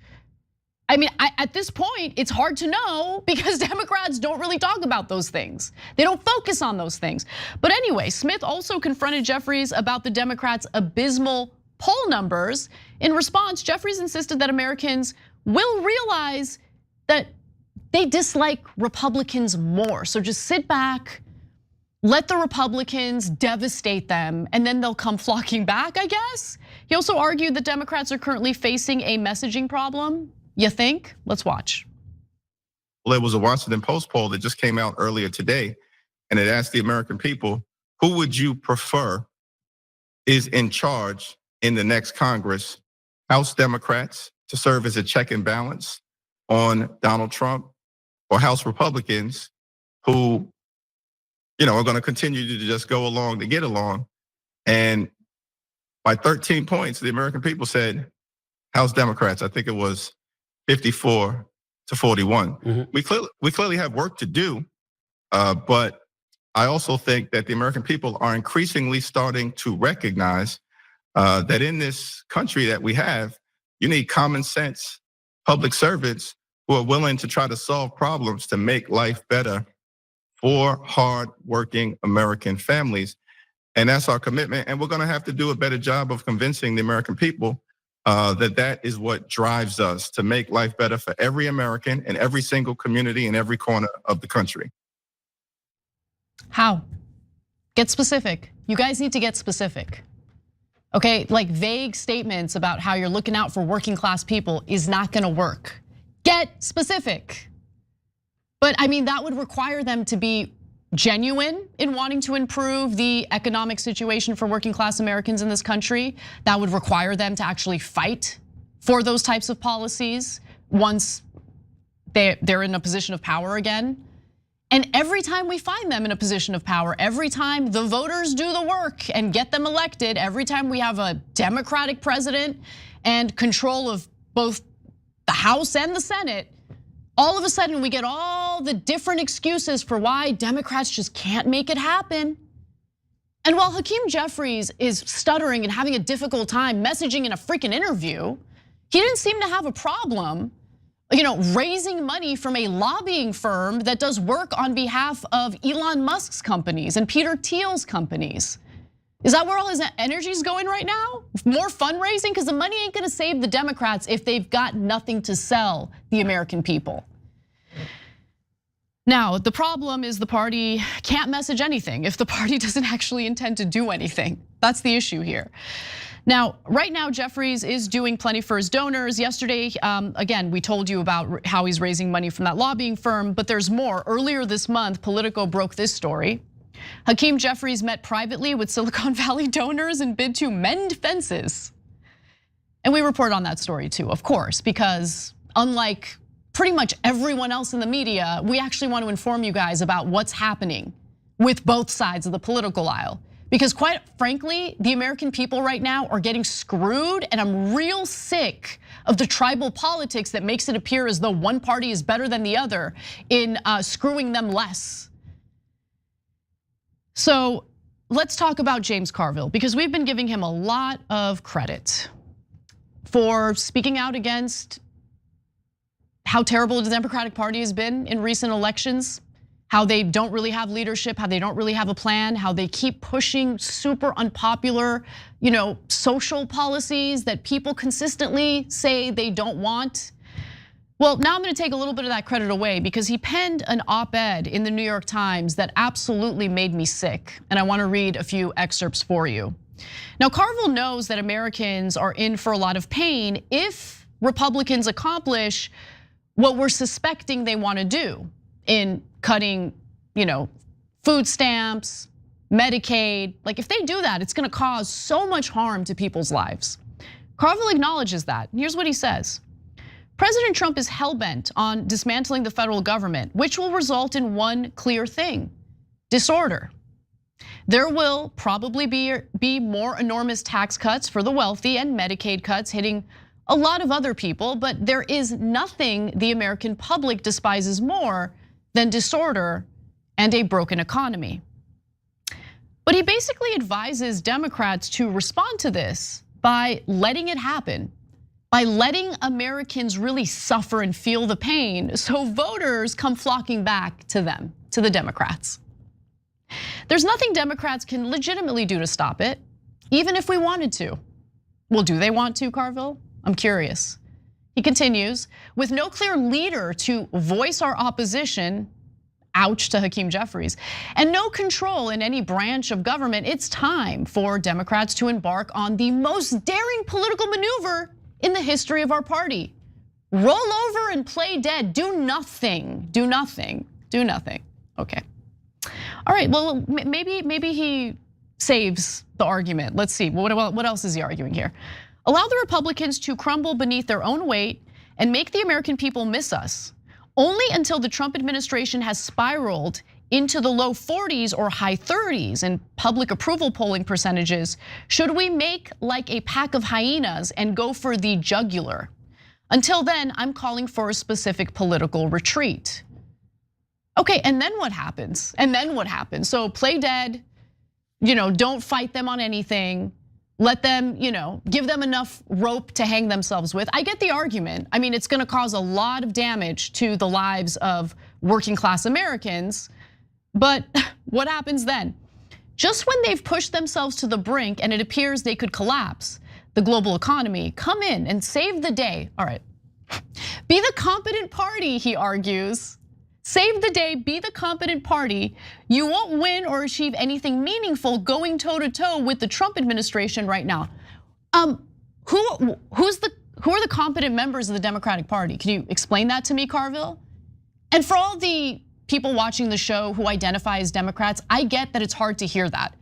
S3: I mean, at this point, it's hard to know because Democrats don't really talk about those things. They don't focus on those things. But anyway, Smith also confronted Jeffries about the Democrats' abysmal poll numbers. In response, Jeffries insisted that Americans will realize that they dislike Republicans more. So just sit back, let the Republicans devastate them, and then they'll come flocking back, I guess. He also argued that Democrats are currently facing a messaging problem. You think? Let's watch.
S14: Well, there was a Washington Post poll that just came out earlier today, and it asked the American people, who would you prefer is in charge in the next Congress? House Democrats to serve as a check and balance on Donald Trump, or House Republicans who, are going to continue to just go along to get along. And by 13 points, the American people said House Democrats. I think it was 54 to 41. Mm-hmm. We clearly have work to do, but I also think that the American people are increasingly starting to recognize that in this country that we have, you need common sense public servants who are willing to try to solve problems to make life better for hard-working American families. And that's our commitment. And we're gonna have to do a better job of convincing the American people that is what drives us to make life better for every American in every single community in every corner of the country.
S3: How? Get specific. You guys need to get specific. Okay, like vague statements about how you're looking out for working class people is not gonna work. Get specific. But I mean, that would require them to be genuine in wanting to improve the economic situation for working class Americans in this country. That would require them to actually fight for those types of policies once they're in a position of power again. And every time we find them in a position of power, every time the voters do the work and get them elected, every time we have a Democratic president and control of both the House and the Senate, all of a sudden we get all the different excuses for why Democrats just can't make it happen. And while Hakeem Jeffries is stuttering and having a difficult time messaging in a freaking interview, he didn't seem to have a problem, raising money from a lobbying firm that does work on behalf of Elon Musk's companies and Peter Thiel's companies. Is that where all his energy is going right now? More fundraising? Because the money ain't gonna save the Democrats if they've got nothing to sell the American people. Now, the problem is the party can't message anything if the party doesn't actually intend to do anything. That's the issue here. Now, right now, Jeffries is doing plenty for his donors. Yesterday, again, we told you about how he's raising money from that lobbying firm, but there's more. Earlier this month, Politico broke this story. Hakeem Jeffries met privately with Silicon Valley donors and bid to mend fences. And we report on that story too, of course, because unlike pretty much everyone else in the media, we actually want to inform you guys about what's happening with both sides of the political aisle. Because quite frankly, the American people right now are getting screwed, and I'm real sick of the tribal politics that makes it appear as though one party is better than the other in screwing them less. So let's talk about James Carville, because we've been giving him a lot of credit for speaking out against how terrible the Democratic Party has been in recent elections, how they don't really have leadership, how they don't really have a plan, how they keep pushing super unpopular, social policies that people consistently say they don't want. Well, now I'm gonna take a little bit of that credit away because he penned an op-ed in the New York Times that absolutely made me sick. And I wanna read a few excerpts for you. Now, Carville knows that Americans are in for a lot of pain if Republicans accomplish what we're suspecting they wanna do in cutting, food stamps, Medicaid. Like if they do that, it's gonna cause so much harm to people's lives. Carville acknowledges that. Here's what he says. President Trump is hell-bent on dismantling the federal government, which will result in one clear thing: disorder. There will probably be more enormous tax cuts for the wealthy and Medicaid cuts hitting a lot of other people, but there is nothing the American public despises more than disorder and a broken economy. But he basically advises Democrats to respond to this by letting it happen, by letting Americans really suffer and feel the pain so voters come flocking back to them, to the Democrats. There's nothing Democrats can legitimately do to stop it, even if we wanted to. Well, do they want to, Carville? I'm curious. He continues, with no clear leader to voice our opposition, ouch to Hakeem Jeffries, and no control in any branch of government, it's time for Democrats to embark on the most daring political maneuver in the history of our party. Roll over and play dead, do nothing, do nothing, do nothing. Okay. All right, well, maybe he saves the argument. Let's see, what else is he arguing here? Allow the Republicans to crumble beneath their own weight and make the American people miss us. Only until the Trump administration has spiraled into the low 40s or high 30s in public approval polling percentages should we make like a pack of hyenas and go for the jugular. Until then, I'm calling for a specific political retreat. Okay, and then what happens? And then what happens? So play dead, don't fight them on anything. Let them, give them enough rope to hang themselves with. I get the argument. I mean, it's gonna cause a lot of damage to the lives of working class Americans, but what happens then? Just when they've pushed themselves to the brink and it appears they could collapse the global economy, come in and save the day. All right, be the competent party, he argues. Save the day, be the competent party. You won't win or achieve anything meaningful going toe-to-toe with the Trump administration right now. Who are the competent members of the Democratic Party? Can you explain that to me, Carville? And for all the people watching the show who identify as Democrats, I get that it's hard to hear that.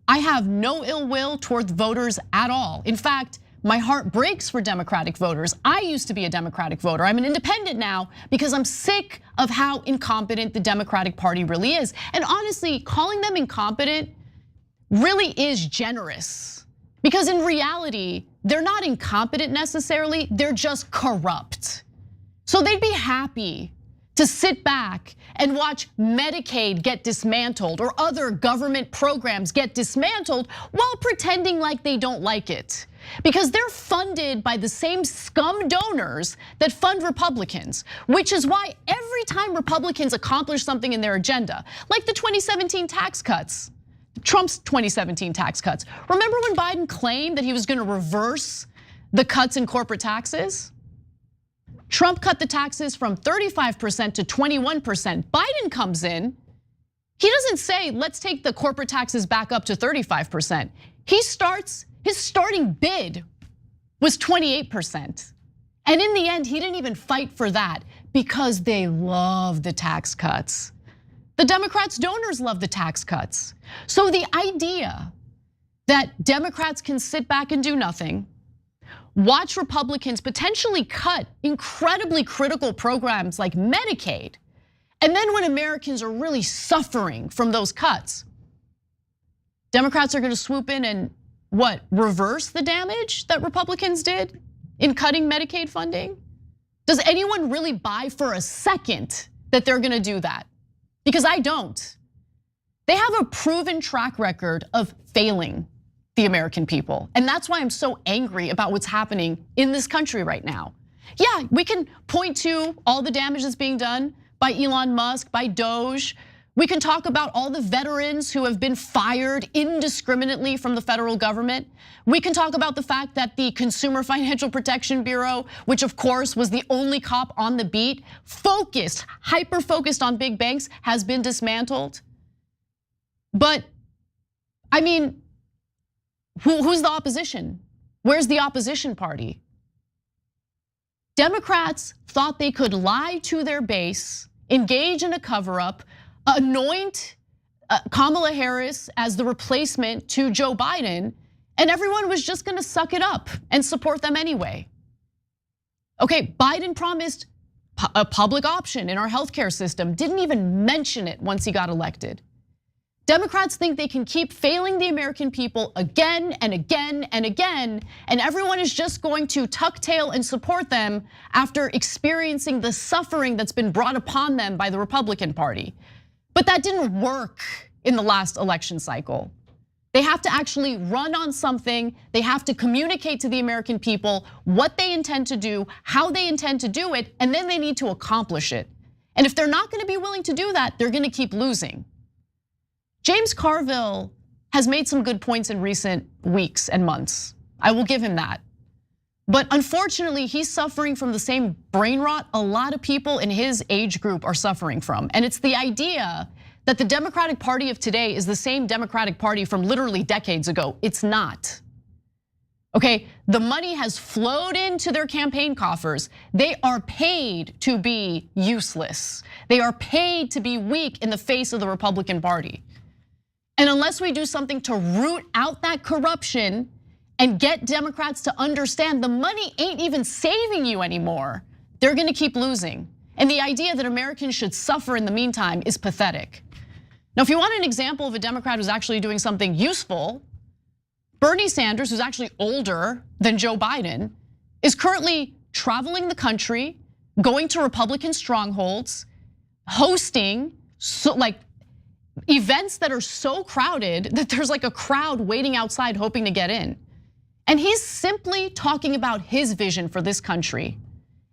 S3: I have no ill will towards voters at all. In fact, my heart breaks for Democratic voters. I used to be a Democratic voter. I'm an independent now because I'm sick of how incompetent the Democratic Party really is. And honestly, calling them incompetent really is generous. Because in reality, they're not incompetent necessarily, they're just corrupt. So they'd be happy to sit back and watch Medicaid get dismantled or other government programs get dismantled while pretending like they don't like it. Because they're funded by the same scum donors that fund Republicans, which is why every time Republicans accomplish something in their agenda, like the 2017 tax cuts, Trump's 2017 tax cuts. Remember when Biden claimed that he was gonna reverse the cuts in corporate taxes? Trump cut the taxes from 35% to 21%. Biden comes in, he doesn't say, let's take the corporate taxes back up to 35%. His starting bid was 28%. And in the end, he didn't even fight for that because they love the tax cuts. The Democrats' donors love the tax cuts. So the idea that Democrats can sit back and do nothing, watch Republicans potentially cut incredibly critical programs like Medicaid, and then when Americans are really suffering from those cuts, Democrats are gonna swoop in and reverse the damage that Republicans did in cutting Medicaid funding? Does anyone really buy for a second that they're gonna do that? Because I don't. They have a proven track record of failing the American people. And that's why I'm so angry about what's happening in this country right now. Yeah, we can point to all the damage that's being done by Elon Musk, by Doge. We can talk about all the veterans who have been fired indiscriminately from the federal government. We can talk about the fact that the Consumer Financial Protection Bureau, which of course was the only cop on the beat, hyper-focused on big banks, has been dismantled. But I mean, who's the opposition? Where's the opposition party? Democrats thought they could lie to their base, engage in a cover-up, anoint Kamala Harris as the replacement to Joe Biden, and everyone was just gonna suck it up and support them anyway. Okay, Biden promised a public option in our healthcare system, didn't even mention it once he got elected. Democrats think they can keep failing the American people again and again and again, and everyone is just going to tuck tail and support them after experiencing the suffering that's been brought upon them by the Republican Party. But that didn't work in the last election cycle. They have to actually run on something. They have to communicate to the American people what they intend to do, how they intend to do it, and then they need to accomplish it. And if they're not gonna be willing to do that, they're gonna keep losing. James Carville has made some good points in recent weeks and months. I will give him that. But unfortunately, he's suffering from the same brain rot a lot of people in his age group are suffering from. And it's the idea that the Democratic Party of today is the same Democratic Party from literally decades ago. It's not. Okay, the money has flowed into their campaign coffers. They are paid to be useless. They are paid to be weak in the face of the Republican Party. And unless we do something to root out that corruption and get Democrats to understand the money ain't even saving you anymore, they're gonna keep losing. And the idea that Americans should suffer in the meantime is pathetic. Now, if you want an example of a Democrat who's actually doing something useful, Bernie Sanders, who's actually older than Joe Biden, is currently traveling the country, going to Republican strongholds, hosting events that are so crowded that there's like a crowd waiting outside hoping to get in. And he's simply talking about his vision for this country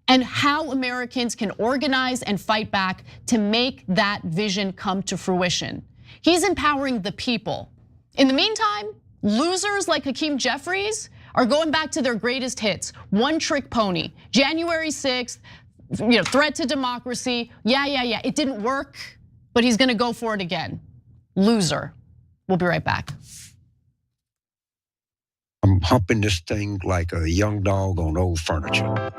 S3: and how Americans can organize and fight back to make that vision come to fruition. He's empowering the people. In the meantime, losers like Hakeem Jeffries are going back to their greatest hits. One trick pony, January 6th, threat to democracy. Yeah, it didn't work, but he's gonna go for it again. Loser. We'll be right back.
S15: I'm humping this thing like a young dog on old furniture.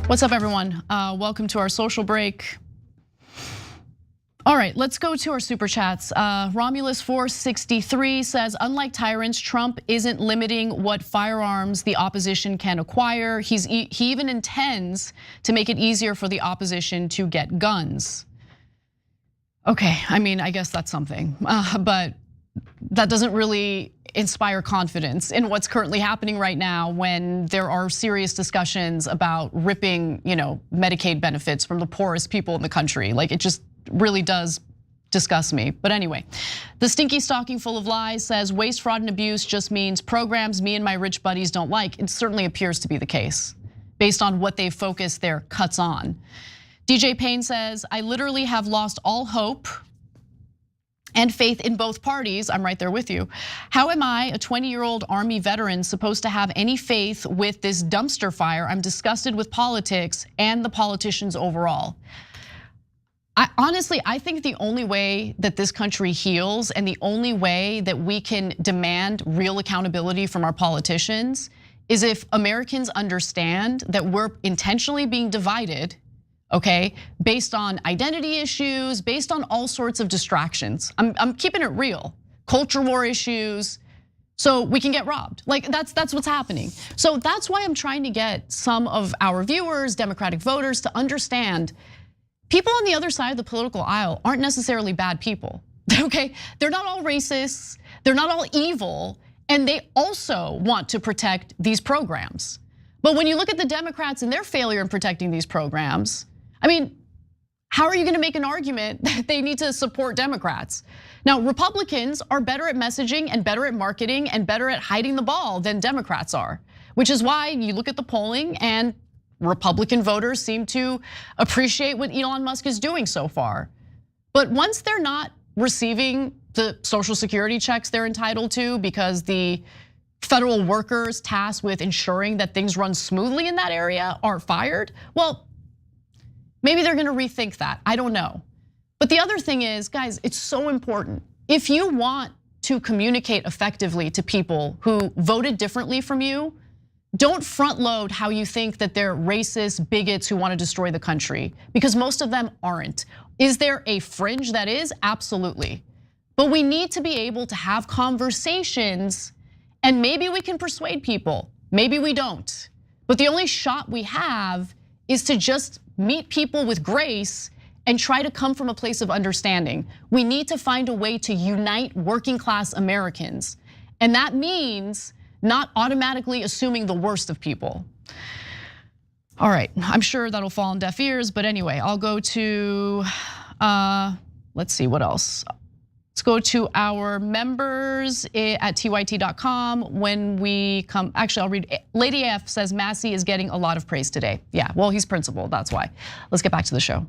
S3: What's up, everyone? Welcome to our social break. All right, let's go to our super chats. Romulus 463 says, unlike tyrants, Trump isn't limiting what firearms the opposition can acquire. He even intends to make it easier for the opposition to get guns. Okay, I mean, I guess that's something, but that doesn't really inspire confidence in what's currently happening right now when there are serious discussions about ripping, Medicaid benefits from the poorest people in the country. Like, it just really does disgust me. But anyway, the stinky stocking full of lies says waste, fraud, and abuse just means programs me and my rich buddies don't like. It certainly appears to be the case based on what they've focused their cuts on. DJ Payne says, I literally have lost all hope and faith in both parties. I'm right there with you. How am I, a 20-year-old Army veteran, supposed to have any faith with this dumpster fire? I'm disgusted with politics and the politicians overall. Honestly, I think the only way that this country heals and the only way that we can demand real accountability from our politicians is if Americans understand that we're intentionally being divided okay? Based on identity issues, based on all sorts of distractions. I'm keeping it real. Culture war issues, so we can get robbed. Like that's what's happening. So that's why I'm trying to get some of our viewers, Democratic voters, to understand people on the other side of the political aisle aren't necessarily bad people, okay? They're not all racists, they're not all evil, and they also want to protect these programs. But when you look at the Democrats and their failure in protecting these programs, I mean, how are you gonna make an argument that they need to support Democrats? Now, Republicans are better at messaging and better at marketing and better at hiding the ball than Democrats are, which is why you look at the polling and Republican voters seem to appreciate what Elon Musk is doing so far. But once they're not receiving the Social Security checks they're entitled to because the federal workers tasked with ensuring that things run smoothly in that area are fired, well, maybe they're gonna rethink that, I don't know. But the other thing is, guys, it's so important. If you want to communicate effectively to people who voted differently from you, don't front load how you think that they're racist bigots who want to destroy the country, because most of them aren't. Is there a fringe that is? Absolutely. But we need to be able to have conversations, and maybe we can persuade people, maybe we don't. But the only shot we have is to just meet people with grace and try to come from a place of understanding. We need to find a way to unite working class Americans. And that means not automatically assuming the worst of people. All right, I'm sure that'll fall on deaf ears, but anyway, I'll go to, let's see, what else? Let's go to our members at tyt.com when we come. Actually, I'll read. Lady F says Massey is getting a lot of praise today. Yeah, well, he's principal, that's why. Let's get back to the show.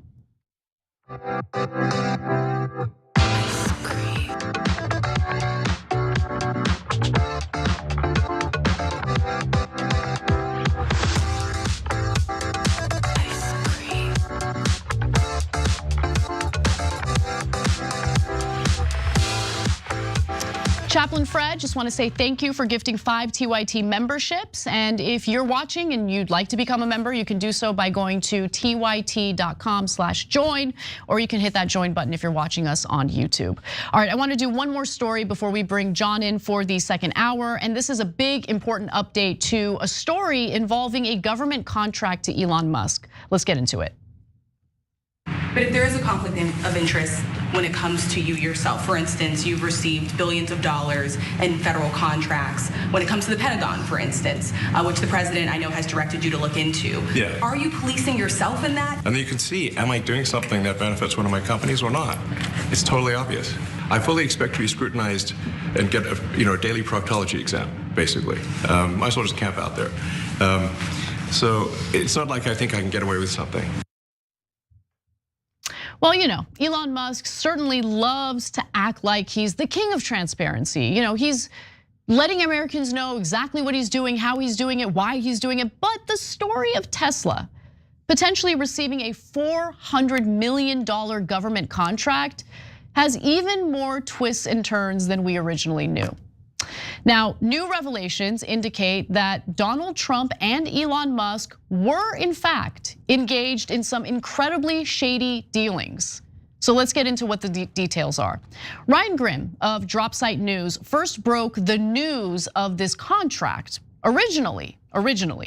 S3: Chaplain Fred, just want to say thank you for gifting 5 TYT memberships. And if you're watching and you'd like to become a member, you can do so by going to tyt.com/join, or you can hit that join button if you're watching us on YouTube. All right, I want to do one more story before we bring John in for the second hour. And this is a big, important update to a story involving a government contract to Elon Musk. Let's get into it.
S16: But if there is a conflict of interest when it comes to you yourself, for instance, you've received billions of dollars in federal contracts. When it comes to the Pentagon, for instance, which the president I know has directed you to look into.
S17: Yeah.
S16: Are you policing yourself in that?
S17: And then you can see, am I doing something that benefits one of my companies or not? It's totally obvious. I fully expect to be scrutinized and get a daily proctology exam, basically. Might as well just camp out there. So it's not like I think I can get away with something.
S3: Well, Elon Musk certainly loves to act like he's the king of transparency. He's letting Americans know exactly what he's doing, how he's doing it, why he's doing it. But the story of Tesla potentially receiving a $400 million government contract has even more twists and turns than we originally knew. Now, new revelations indicate that Donald Trump and Elon Musk were in fact engaged in some incredibly shady dealings. So let's get into what the details are. Ryan Grimm of Dropsite News first broke the news of this contract. Originally,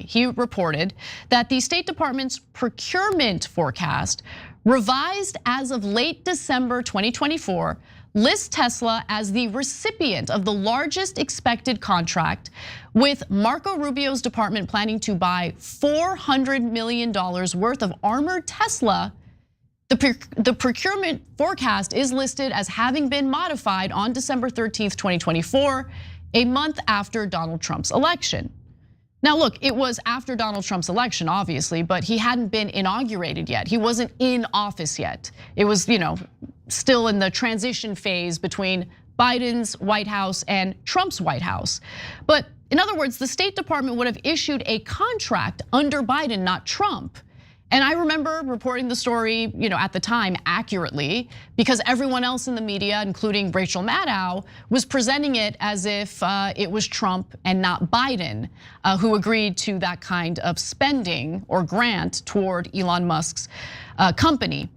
S3: he reported that the State Department's procurement forecast, revised as of late December 2024, lists Tesla as the recipient of the largest expected contract, with Marco Rubio's department planning to buy $400 million worth of armored Tesla. The procurement forecast is listed as having been modified on December 13th, 2024, a month after Donald Trump's election. Now look, it was after Donald Trump's election, obviously, but he hadn't been inaugurated yet. He wasn't in office yet. It was, still in the transition phase between Biden's White House and Trump's White House. But in other words, the State Department would have issued a contract under Biden, not Trump. And I remember reporting the story, at the time accurately, because everyone else in the media, including Rachel Maddow, was presenting it as if it was Trump and not Biden who agreed to that kind of spending or grant toward Elon Musk's company.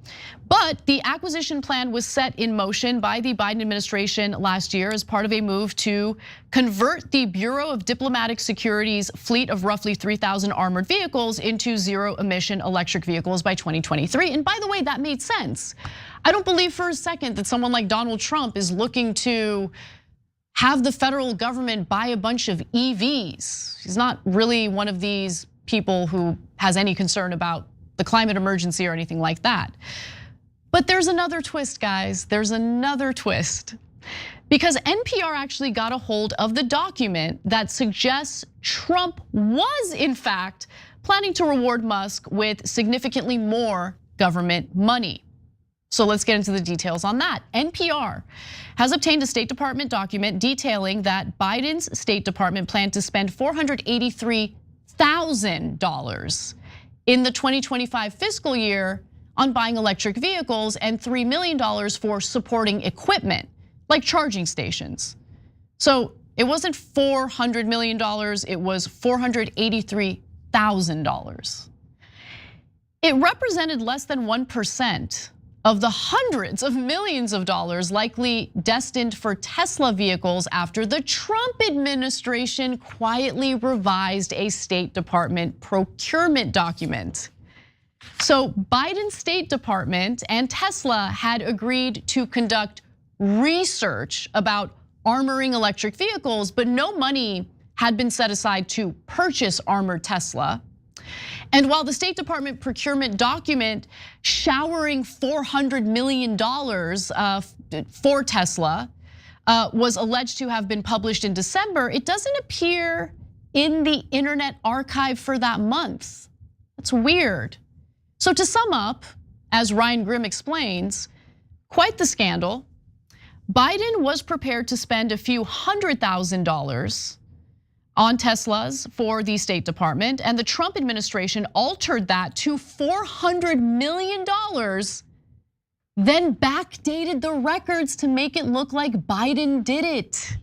S3: But the acquisition plan was set in motion by the Biden administration last year as part of a move to convert the Bureau of Diplomatic Security's fleet of roughly 3,000 armored vehicles into zero-emission electric vehicles by 2023. And by the way, that made sense. I don't believe for a second that someone like Donald Trump is looking to have the federal government buy a bunch of EVs. He's not really one of these people who has any concern about the climate emergency or anything like that. But there's another twist, guys. There's another twist. Because NPR actually got a hold of the document that suggests Trump was, in fact, planning to reward Musk with significantly more government money. So let's get into the details on that. NPR has obtained a State Department document detailing that Biden's State Department planned to spend $483,000 in the 2025 fiscal year on buying electric vehicles and $3 million for supporting equipment, like charging stations. So it wasn't $400 million, it was $483,000. It represented less than 1% of the hundreds of millions of dollars likely destined for Tesla vehicles after the Trump administration quietly revised a State Department procurement document. So Biden's State Department and Tesla had agreed to conduct research about armoring electric vehicles, but no money had been set aside to purchase armored Tesla. And while the State Department procurement document showering $400 million for Tesla was alleged to have been published in December, it doesn't appear in the Internet Archive for that month. That's weird. So to sum up, as Ryan Grimm explains, quite the scandal. Biden was prepared to spend a few $100,000 on Teslas for the State Department, and the Trump administration altered that to $400 million, then backdated the records to make it look like Biden did it.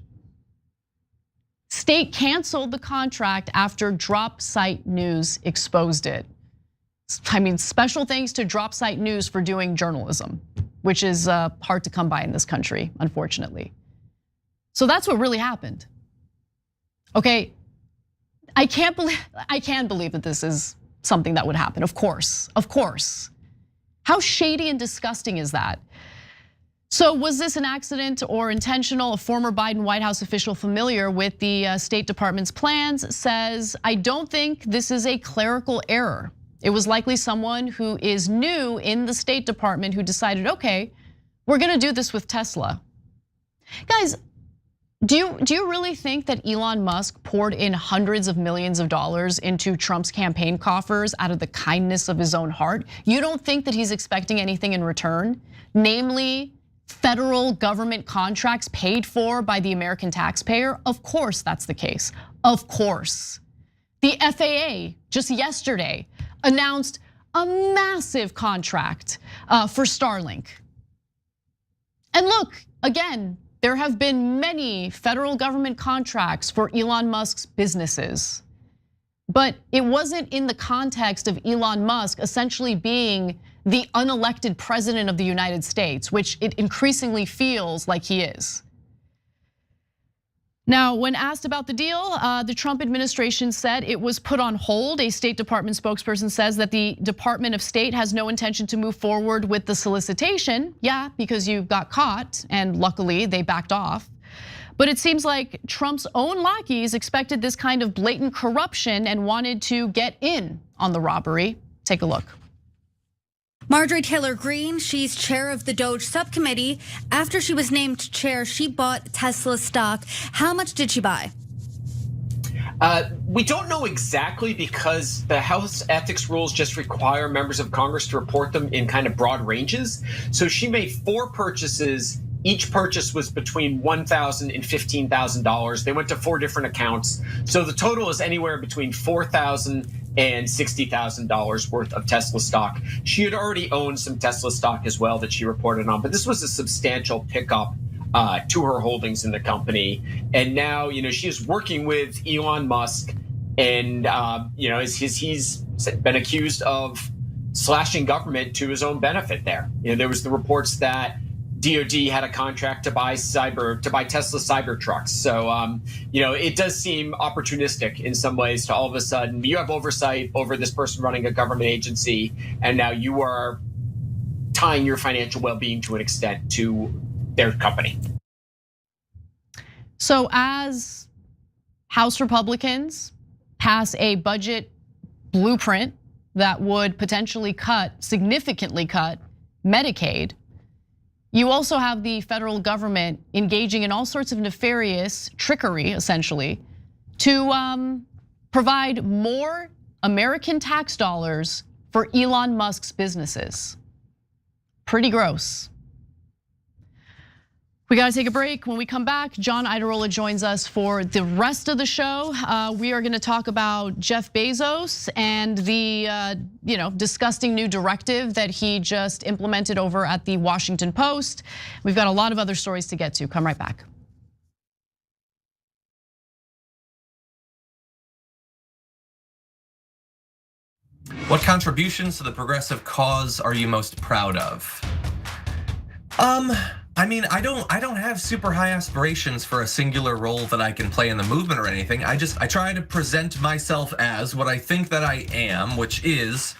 S3: State canceled the contract after Drop Site News exposed it. I mean, special thanks to Drop Site News for doing journalism, which is hard to come by in this country, unfortunately. So that's what really happened. Okay, I can believe that this is something that would happen, of course. How shady and disgusting is that? So was this an accident or intentional? A former Biden White House official familiar with the State Department's plans says, I don't think this is a clerical error. It was likely someone who is new in the State Department who decided, okay, we're gonna do this with Tesla. Guys, do you really think that Elon Musk poured in hundreds of millions of dollars into Trump's campaign coffers out of the kindness of his own heart? You don't think that he's expecting anything in return? Namely, federal government contracts paid for by the American taxpayer? Of course that's the case, of course. The FAA just yesterday announced a massive contract for Starlink. And look, again, there have been many federal government contracts for Elon Musk's businesses. But it wasn't in the context of Elon Musk essentially being the unelected president of the United States, which it increasingly feels like he is. Now, when asked about the deal, the Trump administration said it was put on hold. A State Department spokesperson says that the Department of State has no intention to move forward with the solicitation. Yeah, because you got caught, and luckily they backed off. But it seems like Trump's own lackeys expected this kind of blatant corruption and wanted to get in on the robbery. Take a look.
S18: Marjorie Taylor Greene, she's chair of the Doge subcommittee. After she was named chair, she bought Tesla stock. How much did she buy?
S19: We don't know exactly because the House ethics rules just require members of Congress to report them in kind of broad ranges. So she made 4 purchases. Each purchase was between $1,000 and $15,000. They went to 4 different accounts. So the total is anywhere between $4,000 and $60,000 worth of Tesla stock. She had already owned some Tesla stock as well that she reported on, but this was a substantial pickup to her holdings in the company. And now, she is working with Elon Musk, and he's been accused of slashing government to his own benefit there. There was the reports that DOD had a contract to buy Tesla Cybertrucks. So, it does seem opportunistic in some ways to all of a sudden you have oversight over this person running a government agency, and now you are tying your financial well-being to an extent to their company.
S3: So as House Republicans pass a budget blueprint that would potentially significantly cut Medicaid, you also have the federal government engaging in all sorts of nefarious trickery, essentially, to provide more American tax dollars for Elon Musk's businesses. Pretty gross. We gotta take a break. When we come back, John Editorial joins us for the rest of the show. We are gonna talk about Jeff Bezos and the disgusting new directive that he just implemented over at the Washington Post. We've got a lot of other stories to get to. Come right back.
S20: What contributions to the progressive cause are you most proud of? I mean, I don't have super high aspirations for a singular role that I can play in the movement or anything. I try to present myself as what I think that I am, which is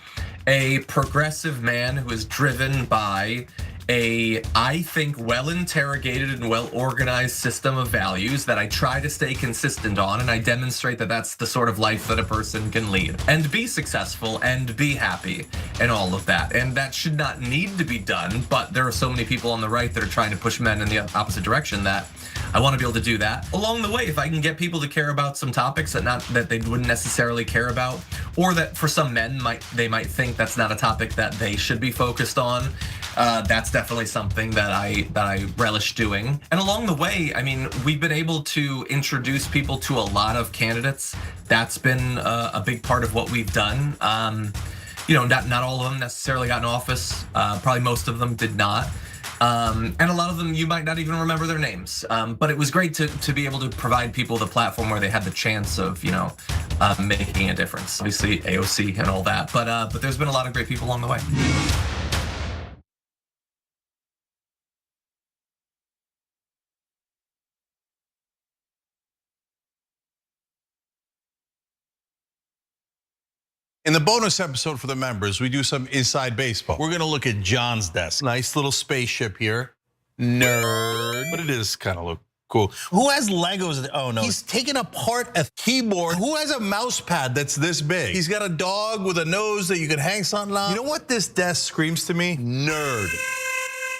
S20: a progressive man who is driven by I think, well-interrogated and well-organized system of values that I try to stay consistent on, and I demonstrate that that's the sort of life that a person can lead and be successful and be happy and all of that. And that should not need to be done, but there are so many people on the right that are trying to push men in the opposite direction that I want to be able to do that. Along the way, if I can get people to care about some topics that they wouldn't necessarily care about, or that for some men they might think that's not a topic that they should be focused on, that's definitely something that I relish doing. And along the way, I mean, we've been able to introduce people to a lot of candidates. That's been a big part of what we've done. Not all of them necessarily got in office. Probably most of them did not. And a lot of them you might not even remember their names. But it was great to be able to provide people the platform where they had the chance of making a difference. Obviously AOC and all that, but there's been a lot of great people along the way.
S21: In the bonus episode for the members, we do some inside baseball. We're gonna look at John's desk. Nice little spaceship here. Nerd. But it is kind of look cool. Who has Legos? Oh no. He's taken apart a keyboard. Who has a mouse pad that's this big? He's got a dog with a nose that you can hang something on. You know what this desk screams to me? Nerd.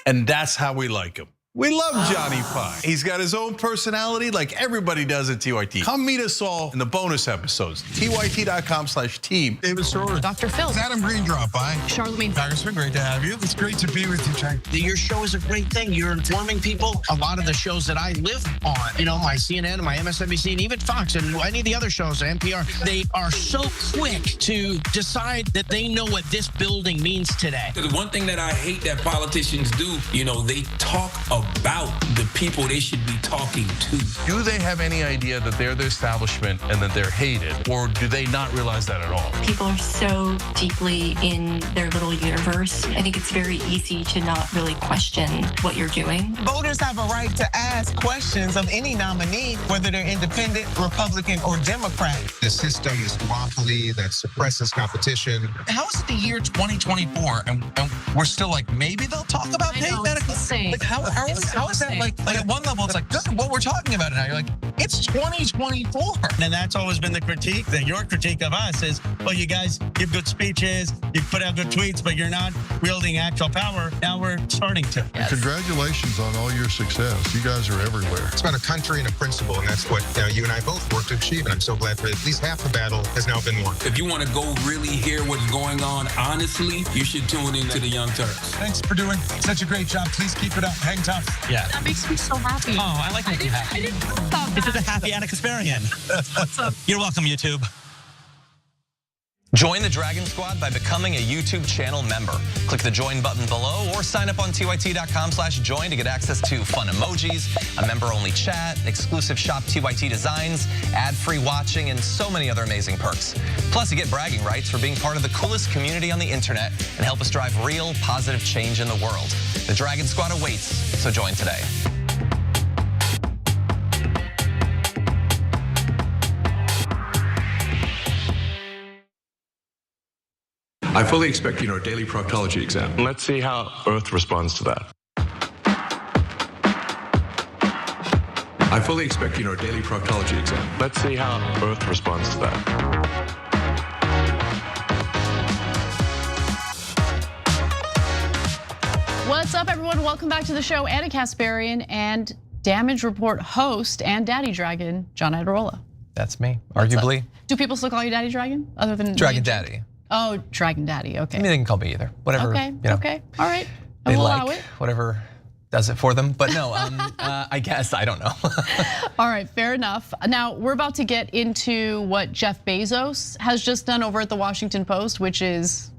S21: And that's how we like him. We love Johnny Pie. He's got his own personality like everybody does at TYT. Come meet us all in the bonus episodes. TYT.com/team. David Soror.
S3: Dr. Phil.
S21: Adam Green drop by.
S3: Charlemagne.
S21: Congressman, great to have you. It's great to be with you, Chang.
S22: Your show is a great thing. You're informing people. A lot of the shows that I live on, my CNN, my MSNBC, and even Fox, and any of the other shows, NPR, they are so quick to decide that they know what this building means today.
S23: The one thing that I hate that politicians do, they talk about the people they should be talking to.
S21: Do they have any idea that they're the establishment and that they're hated, or do they not realize that at all?
S24: People are so deeply in their little universe. I think it's very easy to not really question what you're doing.
S25: Voters have a right to ask questions of any nominee, whether they're independent, Republican, or Democrat.
S26: The system is duopoly that suppresses competition.
S22: How is it the year 2024 and we're still like, maybe they'll talk about paid medical? Like how is that like at one level it's like, look at what we're talking about now. You're like, it's 2024.
S27: And that's always been the critique, that your critique of us is, well, you guys give good speeches, you put out good tweets, but you're not wielding actual power. Now we're starting to.
S28: Yes. Congratulations on all your success. You guys are everywhere.
S26: It's about a country and a principle, and that's what you and I both work to achieve. And I'm so glad that at least half the battle has now been won.
S23: If you want to go really hear what's going on honestly, you should tune in to the Young Turks.
S28: Thanks for doing such a great job. Please keep it up. Hang tough.
S27: Yeah.
S3: That makes me so happy.
S27: Oh, I like making you happy.
S3: I didn't know about
S27: This
S3: that.
S27: is a happy Anna Kasparian. You're welcome, YouTube.
S1: Join the Dragon Squad by becoming a YouTube channel member. Click the join button below or sign up on tyt.com/join to get access to fun emojis, a member-only chat, exclusive Shop TYT designs, ad-free watching, and so many other amazing perks. Plus, you get bragging rights for being part of the coolest community on the internet and help us drive real positive change in the world. The Dragon Squad awaits, so join today.
S17: I fully expect, a daily proctology exam.
S12: Let's see how Earth responds to that.
S17: I fully expect, a daily proctology exam.
S12: Let's see how Earth responds to that.
S3: What's up, everyone? Welcome back to the show. Anna Kasparian and Damage Report host and Daddy Dragon, John Editorial.
S2: That's me, arguably.
S3: Do people still call you Daddy Dragon other than
S2: Dragon Daddy?
S3: Oh, Dragon Daddy, okay.
S2: I mean, they can call me either, whatever.
S3: Okay, okay, all right.
S2: They
S3: We'll
S2: like,
S3: allow it.
S2: whatever does it for them. But no, I guess, I don't know.
S3: All right, fair enough. Now, we're about to get into what Jeff Bezos has just done over at the Washington Post, which is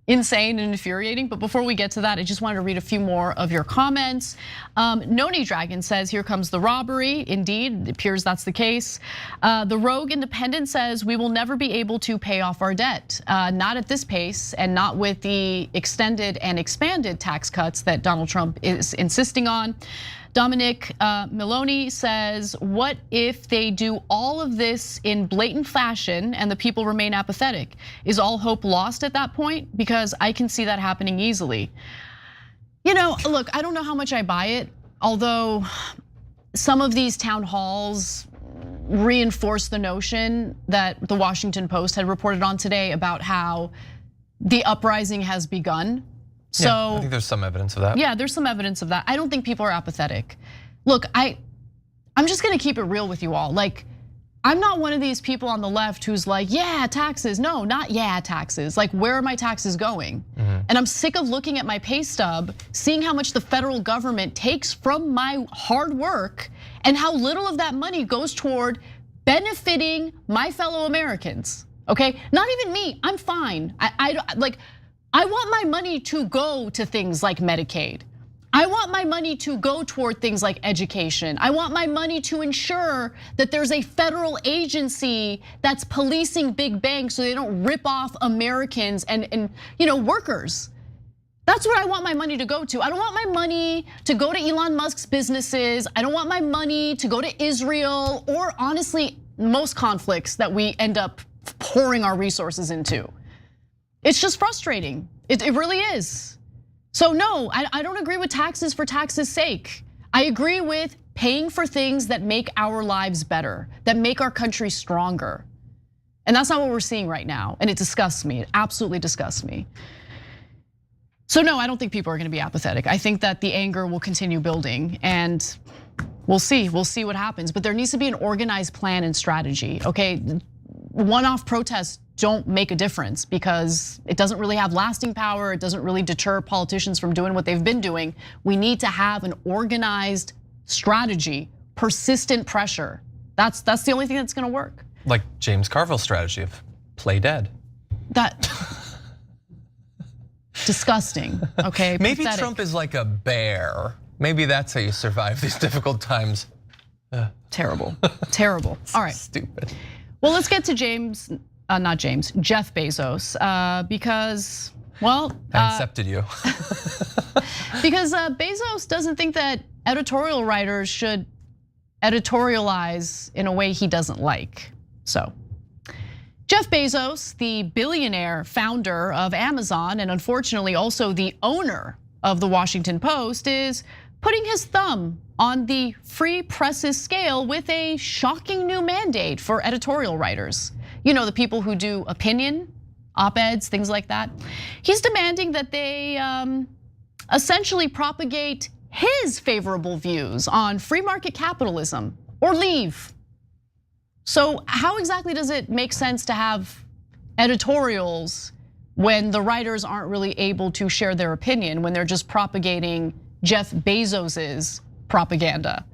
S3: insane and infuriating. But before we get to that, I just wanted to read a few more of your comments. Noni Dragon says, here comes the robbery. Indeed, it appears that's the case. The Rogue Independent says, we will never be able to pay off our debt. Not at this pace and not with the extended and expanded tax cuts that Donald Trump is insisting on. Dominic Miloni says, what if they do all of this in blatant fashion and the people remain apathetic? Is all hope lost at that point? Because I can see that happening easily. Look, I don't know how much I buy it, although some of these town halls reinforce the notion that the Washington Post had reported on today about how the uprising has begun. So
S2: yeah, I think there's some evidence of that.
S3: Yeah, there's some evidence of that. I don't think people are apathetic. Look, I'm just gonna keep it real with you all. Like, I'm not one of these people on the left who's like, yeah, taxes. No, not yeah, taxes. Like, where are my taxes going? And I'm sick of looking at my pay stub, seeing how much the federal government takes from my hard work and how little of that money goes toward benefiting my fellow Americans, okay? Not even me, I'm fine. I want my money to go to things like Medicaid. I want my money to go toward things like education. I want my money to ensure that there's a federal agency that's policing big banks so they don't rip off Americans and workers. That's what I want my money to go to. I don't want my money to go to Elon Musk's businesses. I don't want my money to go to Israel or honestly, most conflicts that we end up pouring our resources into. It's just frustrating. It really is. So no, I don't agree with taxes for taxes' sake. I agree with paying for things that make our lives better, that make our country stronger. And that's not what we're seeing right now. And it disgusts me, it absolutely disgusts me. So no, I don't think people are gonna be apathetic. I think that the anger will continue building and we'll see what happens. But there needs to be an organized plan and strategy, okay? One-off protests don't make a difference because it doesn't really have lasting power. It doesn't really deter politicians from doing what they've been doing. We need to have an organized strategy, persistent pressure. That's the only thing that's gonna work.
S2: Like James Carville's strategy of play dead.
S3: That disgusting, okay?
S2: Maybe
S3: pathetic.
S2: Trump is like a bear. Maybe that's how you survive these difficult times.
S3: Terrible, terrible. All right.
S2: Stupid.
S3: Well, let's get to Jeff Bezos, because, well.
S2: I accepted you.
S3: Because Bezos doesn't think that editorial writers should editorialize in a way he doesn't like. So, Jeff Bezos, the billionaire founder of Amazon and unfortunately also the owner of the Washington Post, is putting his thumb on the free press's scale with a shocking new mandate for editorial writers. The people who do opinion, op-eds, things like that. He's demanding that they essentially propagate his favorable views on free market capitalism or leave. So how exactly does it make sense to have editorials when the writers aren't really able to share their opinion, when they're just propagating Jeff Bezos's propaganda?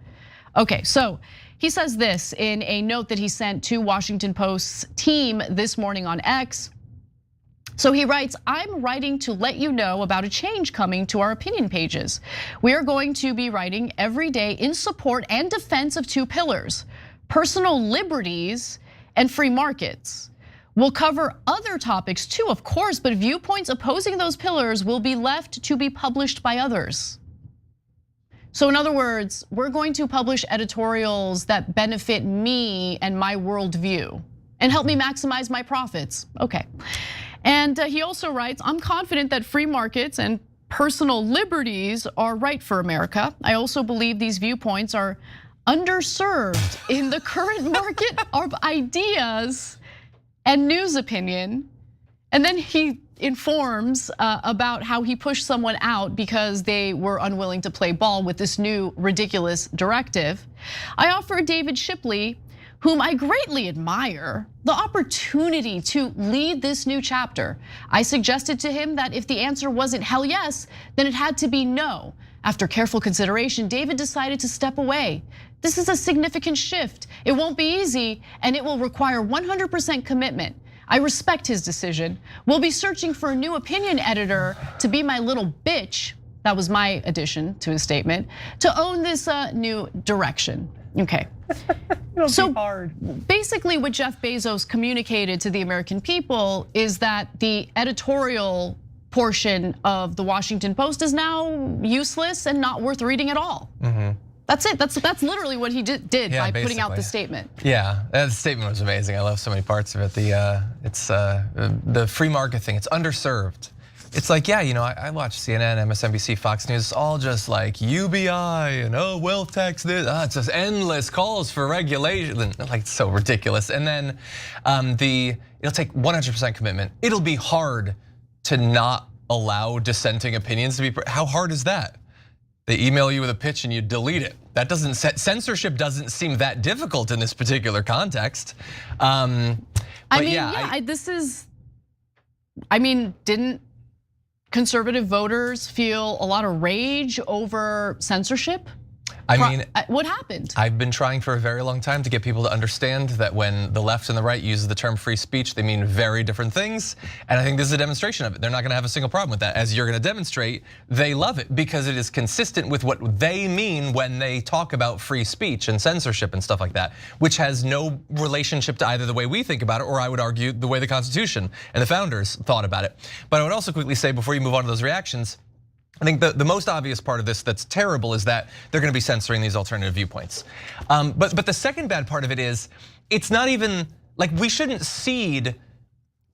S3: Okay, so he says this in a note that he sent to Washington Post's team this morning on X. So he writes, I'm writing to let you know about a change coming to our opinion pages. We are going to be writing every day in support and defense of two pillars, personal liberties and free markets. We'll cover other topics too, of course, but viewpoints opposing those pillars will be left to be published by others. So in other words, we're going to publish editorials that benefit me and my worldview and help me maximize my profits. Okay. And he also writes, I'm confident that free markets and personal liberties are right for America. I also believe these viewpoints are underserved in the current market of ideas and news opinion. And then he informs about how he pushed someone out because they were unwilling to play ball with this new ridiculous directive. I offered David Shipley, whom I greatly admire, the opportunity to lead this new chapter. I suggested to him that if the answer wasn't hell yes, then it had to be no. After careful consideration, David decided to step away. This is a significant shift. It won't be easy, and it will require 100% commitment. I respect his decision. We'll be searching for a new opinion editor to be my little bitch. That was my addition to his statement, to own this new direction. Okay. So basically what Jeff Bezos communicated to the American people is that the editorial portion of the Washington Post is now useless and not worth reading at all. That's it, that's literally what he did by putting out the statement.
S2: Yeah, the statement was amazing. I love so many parts of it. It's the free market thing, it's underserved. It's like, yeah, I watch CNN, MSNBC, Fox News, it's all just like UBI and wealth tax this. It's just endless calls for regulation, like so ridiculous. And then it'll take 100% commitment. It'll be hard to not allow dissenting opinions to be, how hard is that? They email you with a pitch and you delete it. That doesn't, censorship doesn't seem that difficult in this particular context.
S3: Didn't conservative voters feel a lot of rage over censorship? What happened?
S2: I've been trying for a very long time to get people to understand that when the left and the right uses the term free speech, they mean very different things. And I think this is a demonstration of it. They're not gonna have a single problem with that. As you're gonna demonstrate, they love it because it is consistent with what they mean when they talk about free speech and censorship and stuff like that, which has no relationship to either the way we think about it, or I would argue the way the Constitution and the founders thought about it. But I would also quickly say, before you move on to those reactions, I think the most obvious part of this that's terrible is that they're gonna be censoring these alternative viewpoints. But the second bad part of it is, it's not even, like we shouldn't cede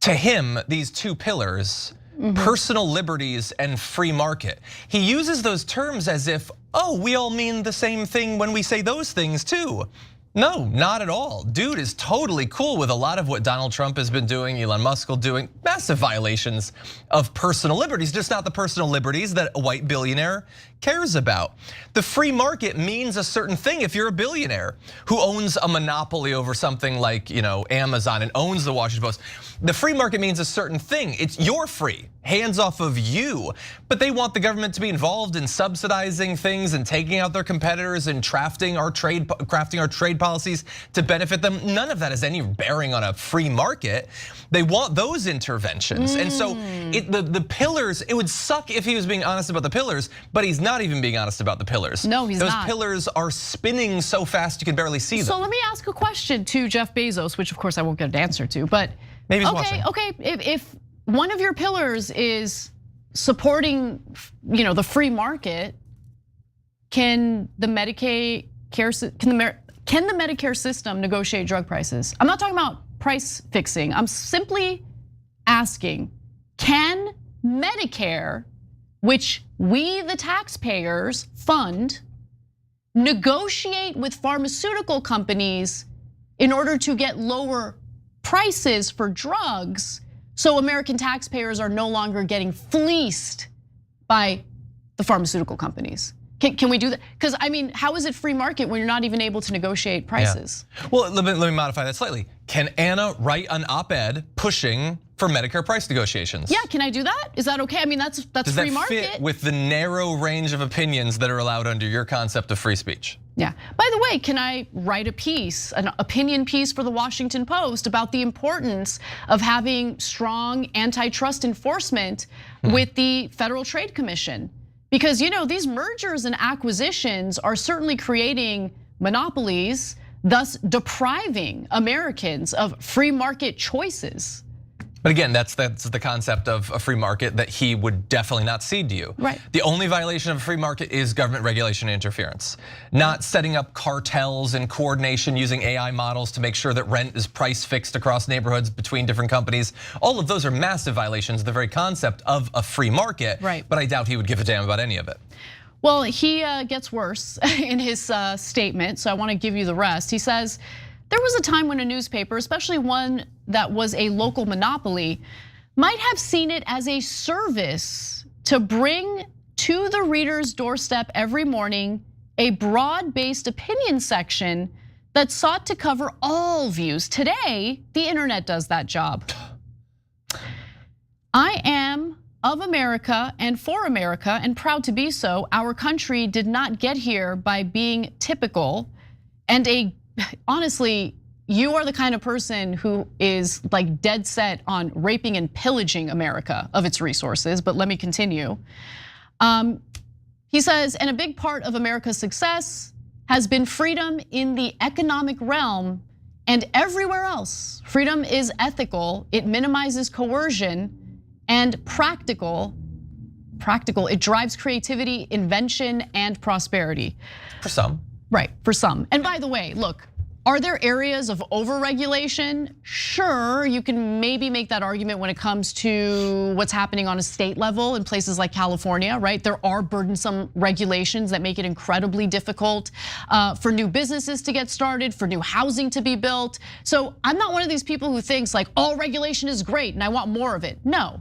S2: to him these two pillars, personal liberties and free market. He uses those terms as if, we all mean the same thing when we say those things too. No, not at all. Dude is totally cool with a lot of what Donald Trump has been doing, Elon Musk doing, massive violations of personal liberties, just not the personal liberties that a white billionaire cares about. The free market means a certain thing if you're a billionaire who owns a monopoly over something like Amazon and owns the Washington Post. The free market means a certain thing. It's you're free, hands off of you. But they want the government to be involved in subsidizing things and taking out their competitors and crafting our trade policies to benefit them. None of that has any bearing on a free market. They want those interventions. And so the pillars, it would suck if he was being honest about the pillars, but he's not even being honest about the pillars.
S3: No, he's not.
S2: Those pillars are spinning so fast you can barely see them.
S3: So let me ask a question to Jeff Bezos, which of course I won't get an answer to, but
S2: maybe he's watching.
S3: Okay, if one of your pillars is supporting, the free market, can the Medicaid can the Medicare system negotiate drug prices? I'm not talking about price fixing. I'm simply asking, can Medicare, which we the taxpayers fund, negotiate with pharmaceutical companies in order to get lower prices for drugs so American taxpayers are no longer getting fleeced by the pharmaceutical companies? Can we do that? Because how is it free market when you're not even able to negotiate prices?
S2: Yeah. Well, let me modify that slightly. Can Anna write an op-ed pushing for Medicare price negotiations.
S3: Yeah, can I do that? Is that okay? I mean, that's
S2: Does
S3: free
S2: that
S3: market.
S2: fit with the narrow range of opinions that are allowed under your concept of free speech?
S3: Yeah. By the way, can I write a piece, an opinion piece for the Washington Post about the importance of having strong antitrust enforcement with the Federal Trade Commission? Because these mergers and acquisitions are certainly creating monopolies, thus depriving Americans of free market choices.
S2: But again, that's the concept of a free market that he would definitely not cede to you.
S3: Right.
S2: The only violation of a free market is government regulation and interference. Not setting up cartels and coordination using AI models to make sure that rent is price fixed across neighborhoods between different companies. All of those are massive violations of the very concept of a free market.
S3: Right.
S2: But I doubt he would give a damn about any of it.
S3: Well, he gets worse in his statement, so I want to give you the rest. He says, there was a time when a newspaper, especially one that was a local monopoly, might have seen it as a service to bring to the reader's doorstep every morning a broad-based opinion section that sought to cover all views. Today, the internet does that job. I am of America and for America and proud to be so. Our country did not get here by being typical and honestly, you are the kind of person who is like dead set on raping and pillaging America of its resources, but let me continue. He says, and a big part of America's success has been freedom in the economic realm and everywhere else. Freedom is ethical, it minimizes coercion, and practical, it drives creativity, invention, and prosperity.
S2: For some.
S3: Right, for some. And by the way, look, are there areas of overregulation? Sure, you can maybe make that argument when it comes to what's happening on a state level in places like California, right? There are burdensome regulations that make it incredibly difficult for new businesses to get started, for new housing to be built. So I'm not one of these people who thinks like all regulation is great and I want more of it. No,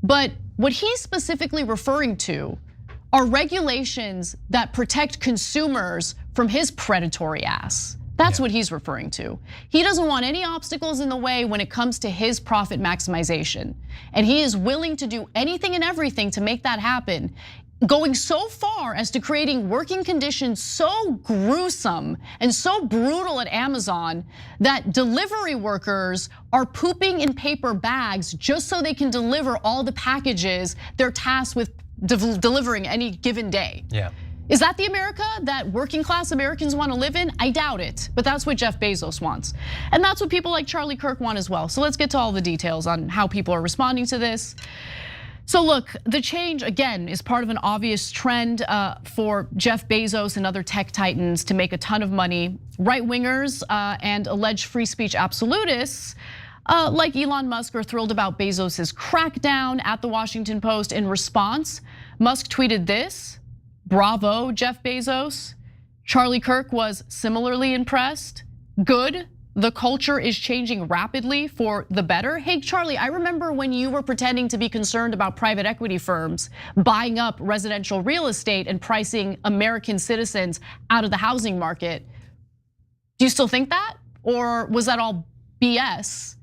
S3: but what he's specifically referring to are regulations that protect consumers from his predatory ass. That's what he's referring to. He doesn't want any obstacles in the way when it comes to his profit maximization. And he is willing to do anything and everything to make that happen, going so far as to creating working conditions so gruesome and so brutal at Amazon that delivery workers are pooping in paper bags just so they can deliver all the packages they're tasked with delivering any given day.
S2: Yeah.
S3: Is that the America that working class Americans want to live in? I doubt it, but that's what Jeff Bezos wants. And that's what people like Charlie Kirk want as well. So let's get to all the details on how people are responding to this. So look, the change again is part of an obvious trend for Jeff Bezos and other tech titans to make a ton of money. Right-wingers and alleged free speech absolutists like Elon Musk are thrilled about Bezos's crackdown. At the Washington Post, in response, Musk tweeted this: "Bravo, Jeff Bezos." Charlie Kirk was similarly impressed. "Good, the culture is changing rapidly for the better." Hey, Charlie, I remember when you were pretending to be concerned about private equity firms buying up residential real estate and pricing American citizens out of the housing market. Do you still think that? Or was that all BS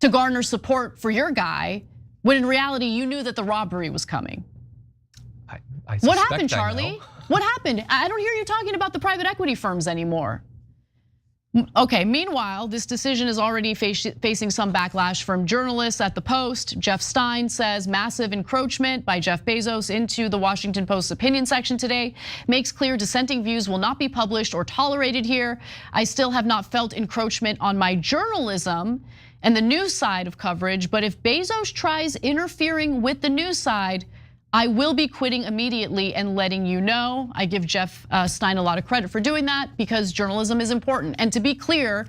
S3: to garner support for your guy when in reality you knew that the robbery was coming? What happened, Charlie? What happened? I don't hear you talking about the private equity firms anymore. Okay, meanwhile, this decision is already facing some backlash from journalists at the Post. Jeff Stein says massive encroachment by Jeff Bezos into the Washington Post's opinion section today makes clear dissenting views will not be published or tolerated here. "I still have not felt encroachment on my journalism and the news side of coverage, but if Bezos tries interfering with the news side, I will be quitting immediately and letting you know." I give Jeff Stein a lot of credit for doing that because journalism is important. And to be clear,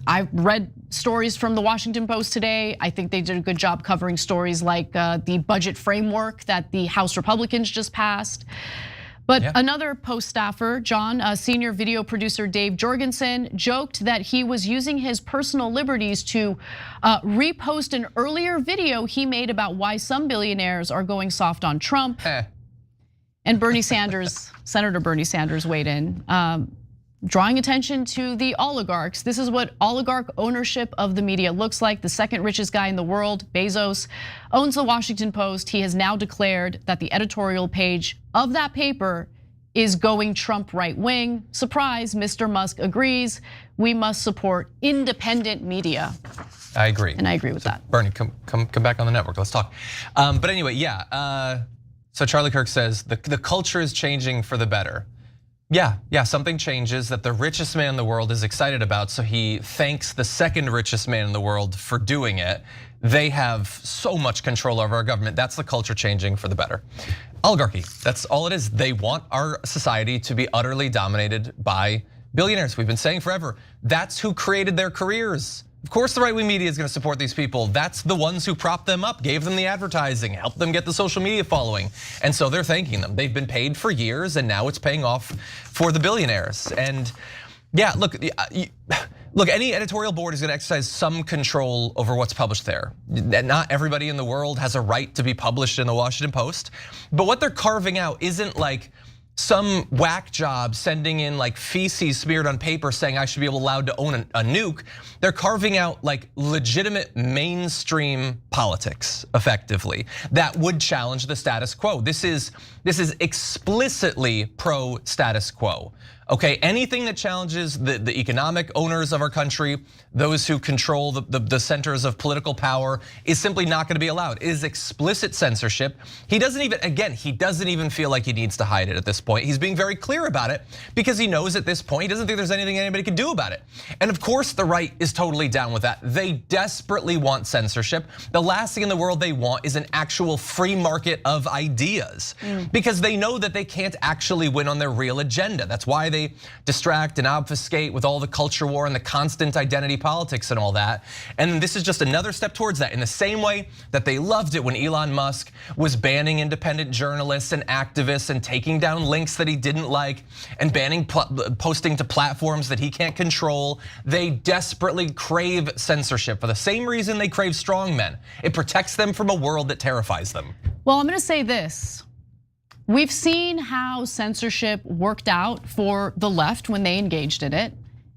S3: I read stories from the Washington Post today. I think they did a good job covering stories like the budget framework that the House Republicans just passed. But another Post staffer, John, senior video producer Dave Jorgensen, joked that he was using his personal liberties to repost an earlier video he made about why some billionaires are going soft on Trump. And Bernie Sanders, Senator Bernie Sanders weighed in. drawing attention to the oligarchs. This is what oligarch ownership of the media looks like. The second richest guy in the world, Bezos, owns the Washington Post. He has now declared that the editorial page of that paper is going Trump right wing. Surprise, Mr. Musk agrees. We must support independent media.
S2: I agree.
S3: And I agree with that.
S2: Bernie, come back on the network, let's talk. But anyway, yeah, so Charlie Kirk says the culture is changing for the better. Yeah, something changes that the richest man in the world is excited about, so he thanks the second richest man in the world for doing it. They have so much control over our government. That's the culture changing for the better. Oligarchy, that's all it is. They want our society to be utterly dominated by billionaires. We've been saying forever, that's who created their careers. Of course the right-wing media is gonna support these people. That's the ones who propped them up, gave them the advertising, helped them get the social media following. And so they're thanking them. They've been paid for years and now it's paying off for the billionaires. And yeah, look, any editorial board is gonna exercise some control over what's published there. Not everybody in the world has a right to be published in the Washington Post, but what they're carving out isn't like some whack job sending in like feces smeared on paper saying I should be allowed to own a nuke. They're carving out like legitimate mainstream politics effectively that would challenge the status quo. This is explicitly pro status quo. Okay, anything that challenges the economic owners of our country, those who control the centers of political power, is simply not gonna be allowed. It is explicit censorship. He doesn't even feel like he needs to hide it at this point. He's being very clear about it because he knows at this point, he doesn't think there's anything anybody can do about it. And of course the right is totally down with that. They desperately want censorship. The last thing in the world they want is an actual free market of ideas because they know that they can't actually win on their real agenda. That's why they distract and obfuscate with all the culture war and the constant identity politics and all that. And this is just another step towards that, in the same way that they loved it when Elon Musk was banning independent journalists and activists and taking down links that he didn't like and banning posting to platforms that he can't control. They desperately crave censorship for the same reason they crave strongmen. It protects them from a world that terrifies them.
S3: Well, I'm gonna say this. We've seen how censorship worked out for the left when they engaged in it.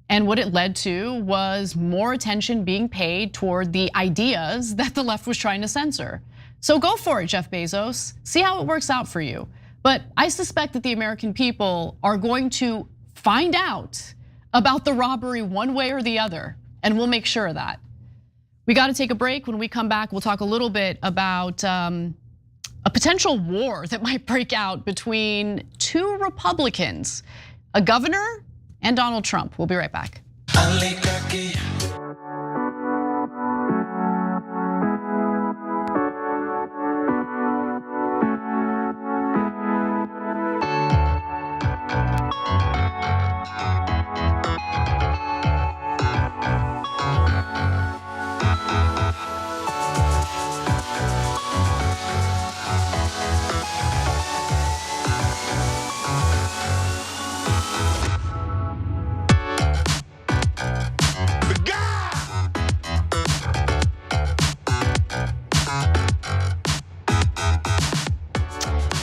S3: And what it led to was more attention being paid toward the ideas that the left was trying to censor. So go for it, Jeff Bezos. See how it works out for you. But I suspect that the American people are going to find out about the robbery one way or the other, and we'll make sure of that. We gotta take a break. When we come back, we'll talk a little bit about a potential war that might break out between two Republicans, a governor and Donald Trump. We'll be right back.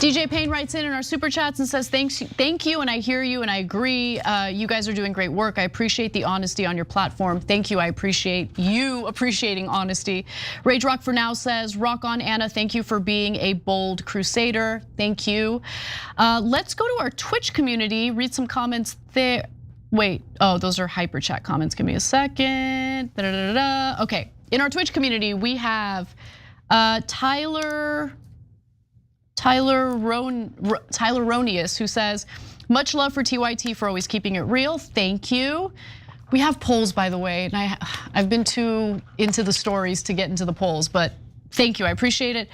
S3: DJ Payne writes in our super chats and says, thank you, and I hear you and I agree. You guys are doing great work. I appreciate the honesty on your platform. Thank you, I appreciate you appreciating honesty. Rage Rock for Now says, rock on Anna, thank you for being a bold crusader. Thank you. Let's go to our Twitch community, read some comments there. Wait, those are hyper chat comments, give me a second. Okay, in our Twitch community, we have Tyler Ronius, who says, much love for TYT for always keeping it real. Thank you. We have polls, by the way, and I've been too into the stories to get into the polls, but thank you, I appreciate it.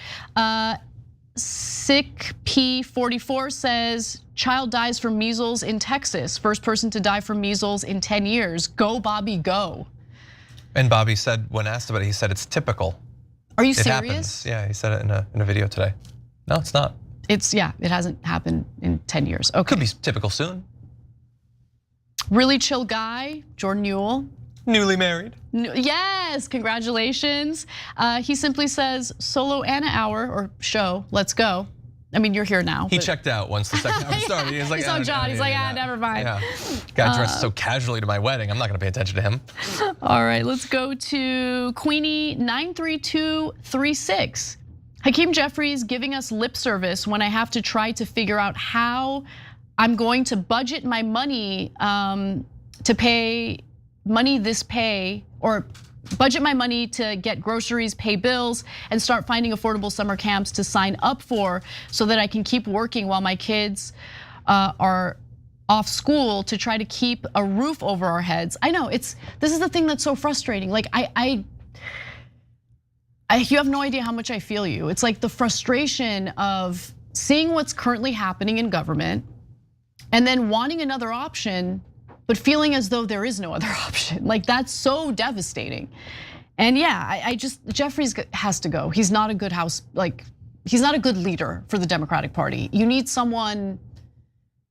S3: Sick P44 says, child dies from measles in Texas. First person to die from measles in 10 years. Go, Bobby, go.
S2: And Bobby said, when asked about it, he said it's typical.
S3: Are you
S2: it
S3: serious?
S2: Happens. Yeah, he said it in a video today. No, it's not.
S3: Yeah, it hasn't happened in 10 years. Okay.
S2: Could be typical soon.
S3: Really chill guy, Jordan Newell.
S2: Newly married.
S3: Yes, congratulations. He simply says, solo Anna hour or show, let's go. I mean, you're here now.
S2: He checked out once the second hour started. He was like,
S3: he saw John. He's like, never mind.
S2: Yeah. Got dressed so casually to my wedding. I'm not going to pay attention to him.
S3: All right, let's go to Queenie 93236. Hakeem Jeffries giving us lip service when I have to try to figure out how I'm going to budget my money to pay money this pay, or budget my money to get groceries, pay bills, and start finding affordable summer camps to sign up for so that I can keep working while my kids are off school to try to keep a roof over our heads. I know this is the thing that's so frustrating. Like you have no idea how much I feel you. It's like the frustration of seeing what's currently happening in government and then wanting another option, but feeling as though there is no other option. Like that's so devastating. And yeah, Jeffries has to go. He's not a good he's not a good leader for the Democratic Party. You need someone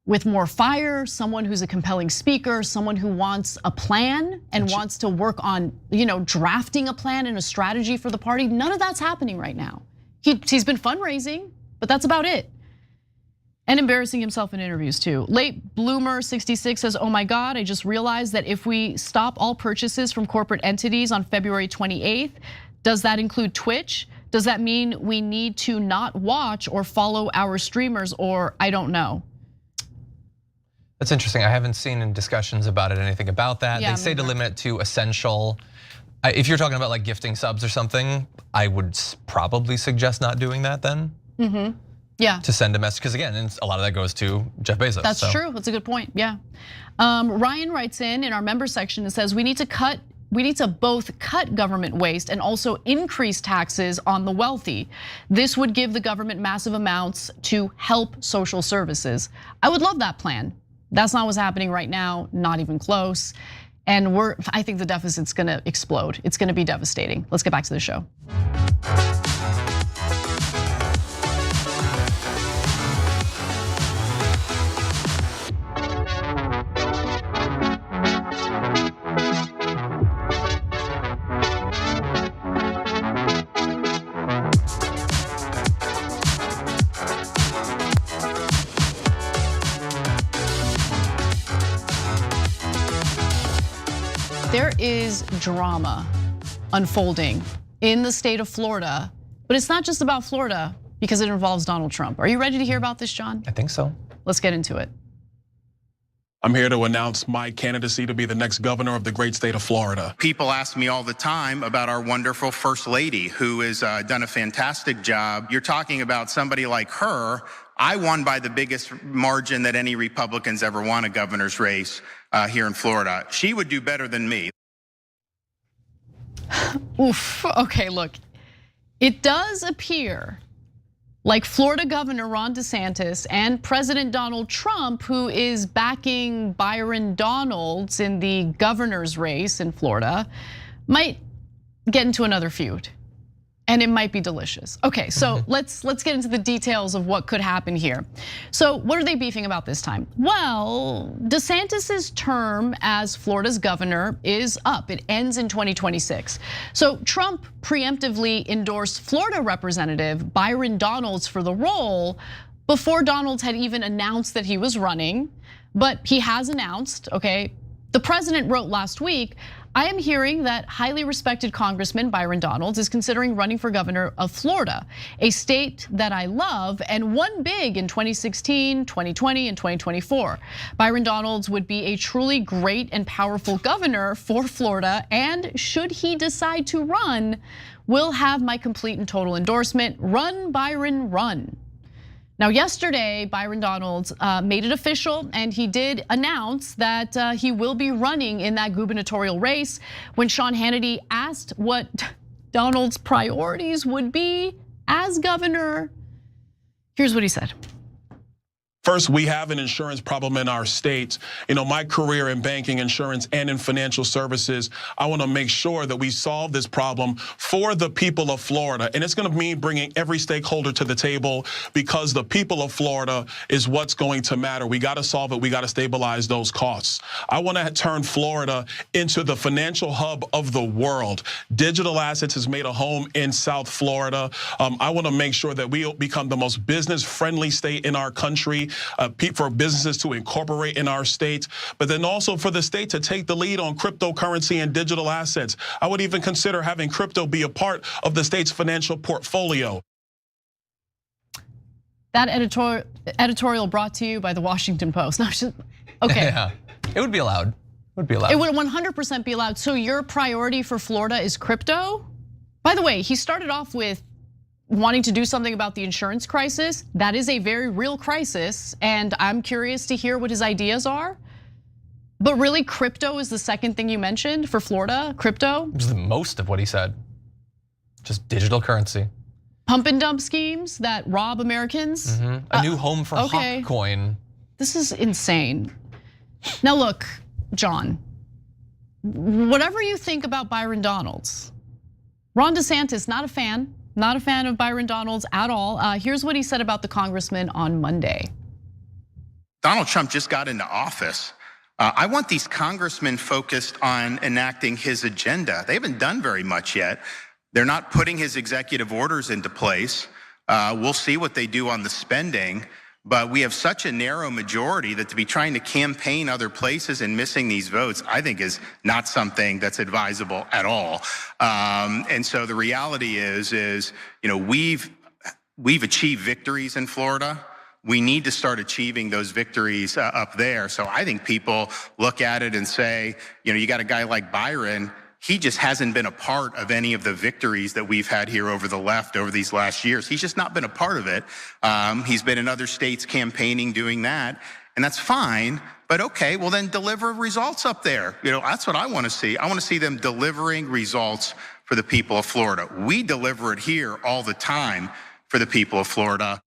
S3: with more fire, someone who's a compelling speaker, someone who wants a plan and wants to work on, drafting a plan and a strategy for the party. None of that's happening right now. He's been fundraising, but that's about it. And embarrassing himself in interviews too. Late Bloomer 66 says, oh my God, I just realized that if we stop all purchases from corporate entities on February 28th, does that include Twitch? Does that mean we need to not watch or follow our streamers, or I don't know?
S2: That's interesting. I haven't seen in discussions about it anything about that.
S3: Yeah,
S2: they say to limit it to essential. If you're talking about like gifting subs or something, I would probably suggest not doing that then.
S3: Yeah.
S2: To send a message, because again, a lot of that goes to Jeff Bezos.
S3: That's true. That's a good point. Yeah. Ryan writes in our member section and says we need to both cut government waste and also increase taxes on the wealthy. This would give the government massive amounts to help social services. I would love that plan. That's not what's happening right now, not even close. And I think the deficit's gonna explode. It's gonna be devastating. Let's get back to the show. There is drama unfolding in the state of Florida, but it's not just about Florida because it involves Donald Trump. Are you ready to hear about this, John?
S2: I think so.
S3: Let's get into it.
S4: I'm here to announce my candidacy to be the next governor of the great state of Florida.
S5: People ask me all the time about our wonderful First Lady, who has done a fantastic job. You're talking about somebody like her. I won by the biggest margin that any Republicans ever won a governor's race here in Florida. She would do better than me.
S3: Oof, okay, look. It does appear like Florida Governor Ron Desantis and President Donald Trump, who is backing Byron Donalds in the governor's race in Florida, might get into another feud. And it might be delicious. Okay, so let's get into the details of what could happen here. So what are they beefing about this time? Well, DeSantis's term as Florida's governor is up. It ends in 2026. So Trump preemptively endorsed Florida Representative Byron Donalds for the role before Donalds had even announced that he was running. But he has announced, okay? The president wrote last week, I am hearing that highly respected Congressman Byron Donalds is considering running for governor of Florida, a state that I love and won big in 2016, 2020, and 2024. Byron Donalds would be a truly great and powerful governor for Florida, and should he decide to run, will have my complete and total endorsement. Run, Byron, run. Now, yesterday, Byron Donalds made it official, and he did announce that he will be running in that gubernatorial race. When Sean Hannity asked what Donalds' priorities would be as governor, here's what he said.
S4: First, we have an insurance problem in our state. My career in banking, insurance, and in financial services, I want to make sure that we solve this problem for the people of Florida. And it's going to mean bringing every stakeholder to the table, because the people of Florida is what's going to matter. We got to solve it. We got to stabilize those costs. I want to turn Florida into the financial hub of the world. Digital assets has made a home in South Florida. I want to make sure that we become the most business-friendly state in our country. For businesses to incorporate in our state, but then also for the state to take the lead on cryptocurrency and digital assets. I would even consider having crypto be a part of the state's financial portfolio.
S3: That editorial brought to you by the Washington Post. No, okay.
S2: Yeah, it would be allowed. It would be allowed.
S3: It would 100% be allowed. So your priority for Florida is crypto? By the way, he started off with wanting to do something about the insurance crisis. That is a very real crisis, and I'm curious to hear what his ideas are. But really, crypto is the second thing you mentioned for Florida, crypto?
S2: It was the most of what he said. Just digital currency.
S3: Pump and dump schemes that rob Americans.
S2: A new home for Hawk coin.
S3: This is insane. Now look, John, whatever you think about Byron Donalds, Ron DeSantis, not a fan. Not a fan of Byron Donalds at all. Here's what he said about the congressman on Monday.
S5: Donald Trump just got into office. I want these congressmen focused on enacting his agenda. They haven't done very much yet. They're not putting his executive orders into place. We'll see what they do on the spending. But we have such a narrow majority that to be trying to campaign other places and missing these votes, I think is not something that's advisable at all. And so the reality is we've achieved victories in Florida. We need to start achieving those victories up there. So I think people look at it and say, you got a guy like Byron. He just hasn't been a part of any of the victories that we've had here over the left over these last years. He's just not been a part of it. He's been in other states campaigning, doing that, and that's fine. But okay, well then deliver results up there. That's what I want to see. I want to see them delivering results for the people of Florida. We deliver it here all the time for the people of Florida.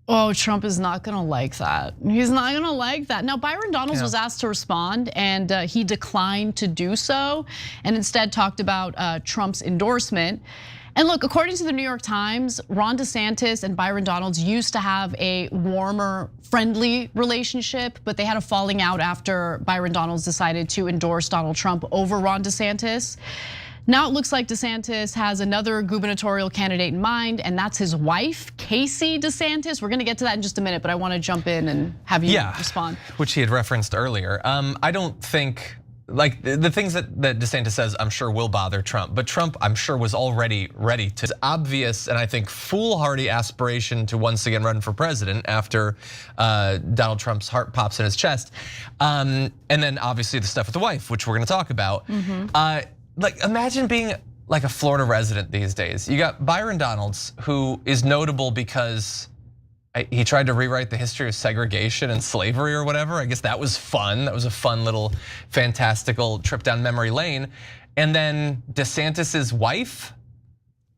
S3: Oh, Trump is not gonna like that. He's not gonna like that. Now, Byron Donalds was asked to respond, and he declined to do so, and instead talked about Trump's endorsement. And look, according to the New York Times, Ron DeSantis and Byron Donalds used to have a warmer, friendly relationship, but they had a falling out after Byron Donalds decided to endorse Donald Trump over Ron DeSantis. Now it looks like DeSantis has another gubernatorial candidate in mind, and that's his wife, Casey DeSantis. We're gonna get to that in just a minute, but I wanna jump in and have you respond.
S2: Which he had referenced earlier. I don't think, like the things that DeSantis says, I'm sure will bother Trump, but Trump, I'm sure, was already ready to. It's obvious, and I think foolhardy aspiration to once again run for president after Donald Trump's heart pops in his chest. And then obviously the stuff with the wife, which we're gonna talk about. Like imagine being like a Florida resident these days. You got Byron Donalds, who is notable because he tried to rewrite the history of segregation and slavery or whatever. I guess that was fun. That was a fun little fantastical trip down memory lane. And then DeSantis's wife,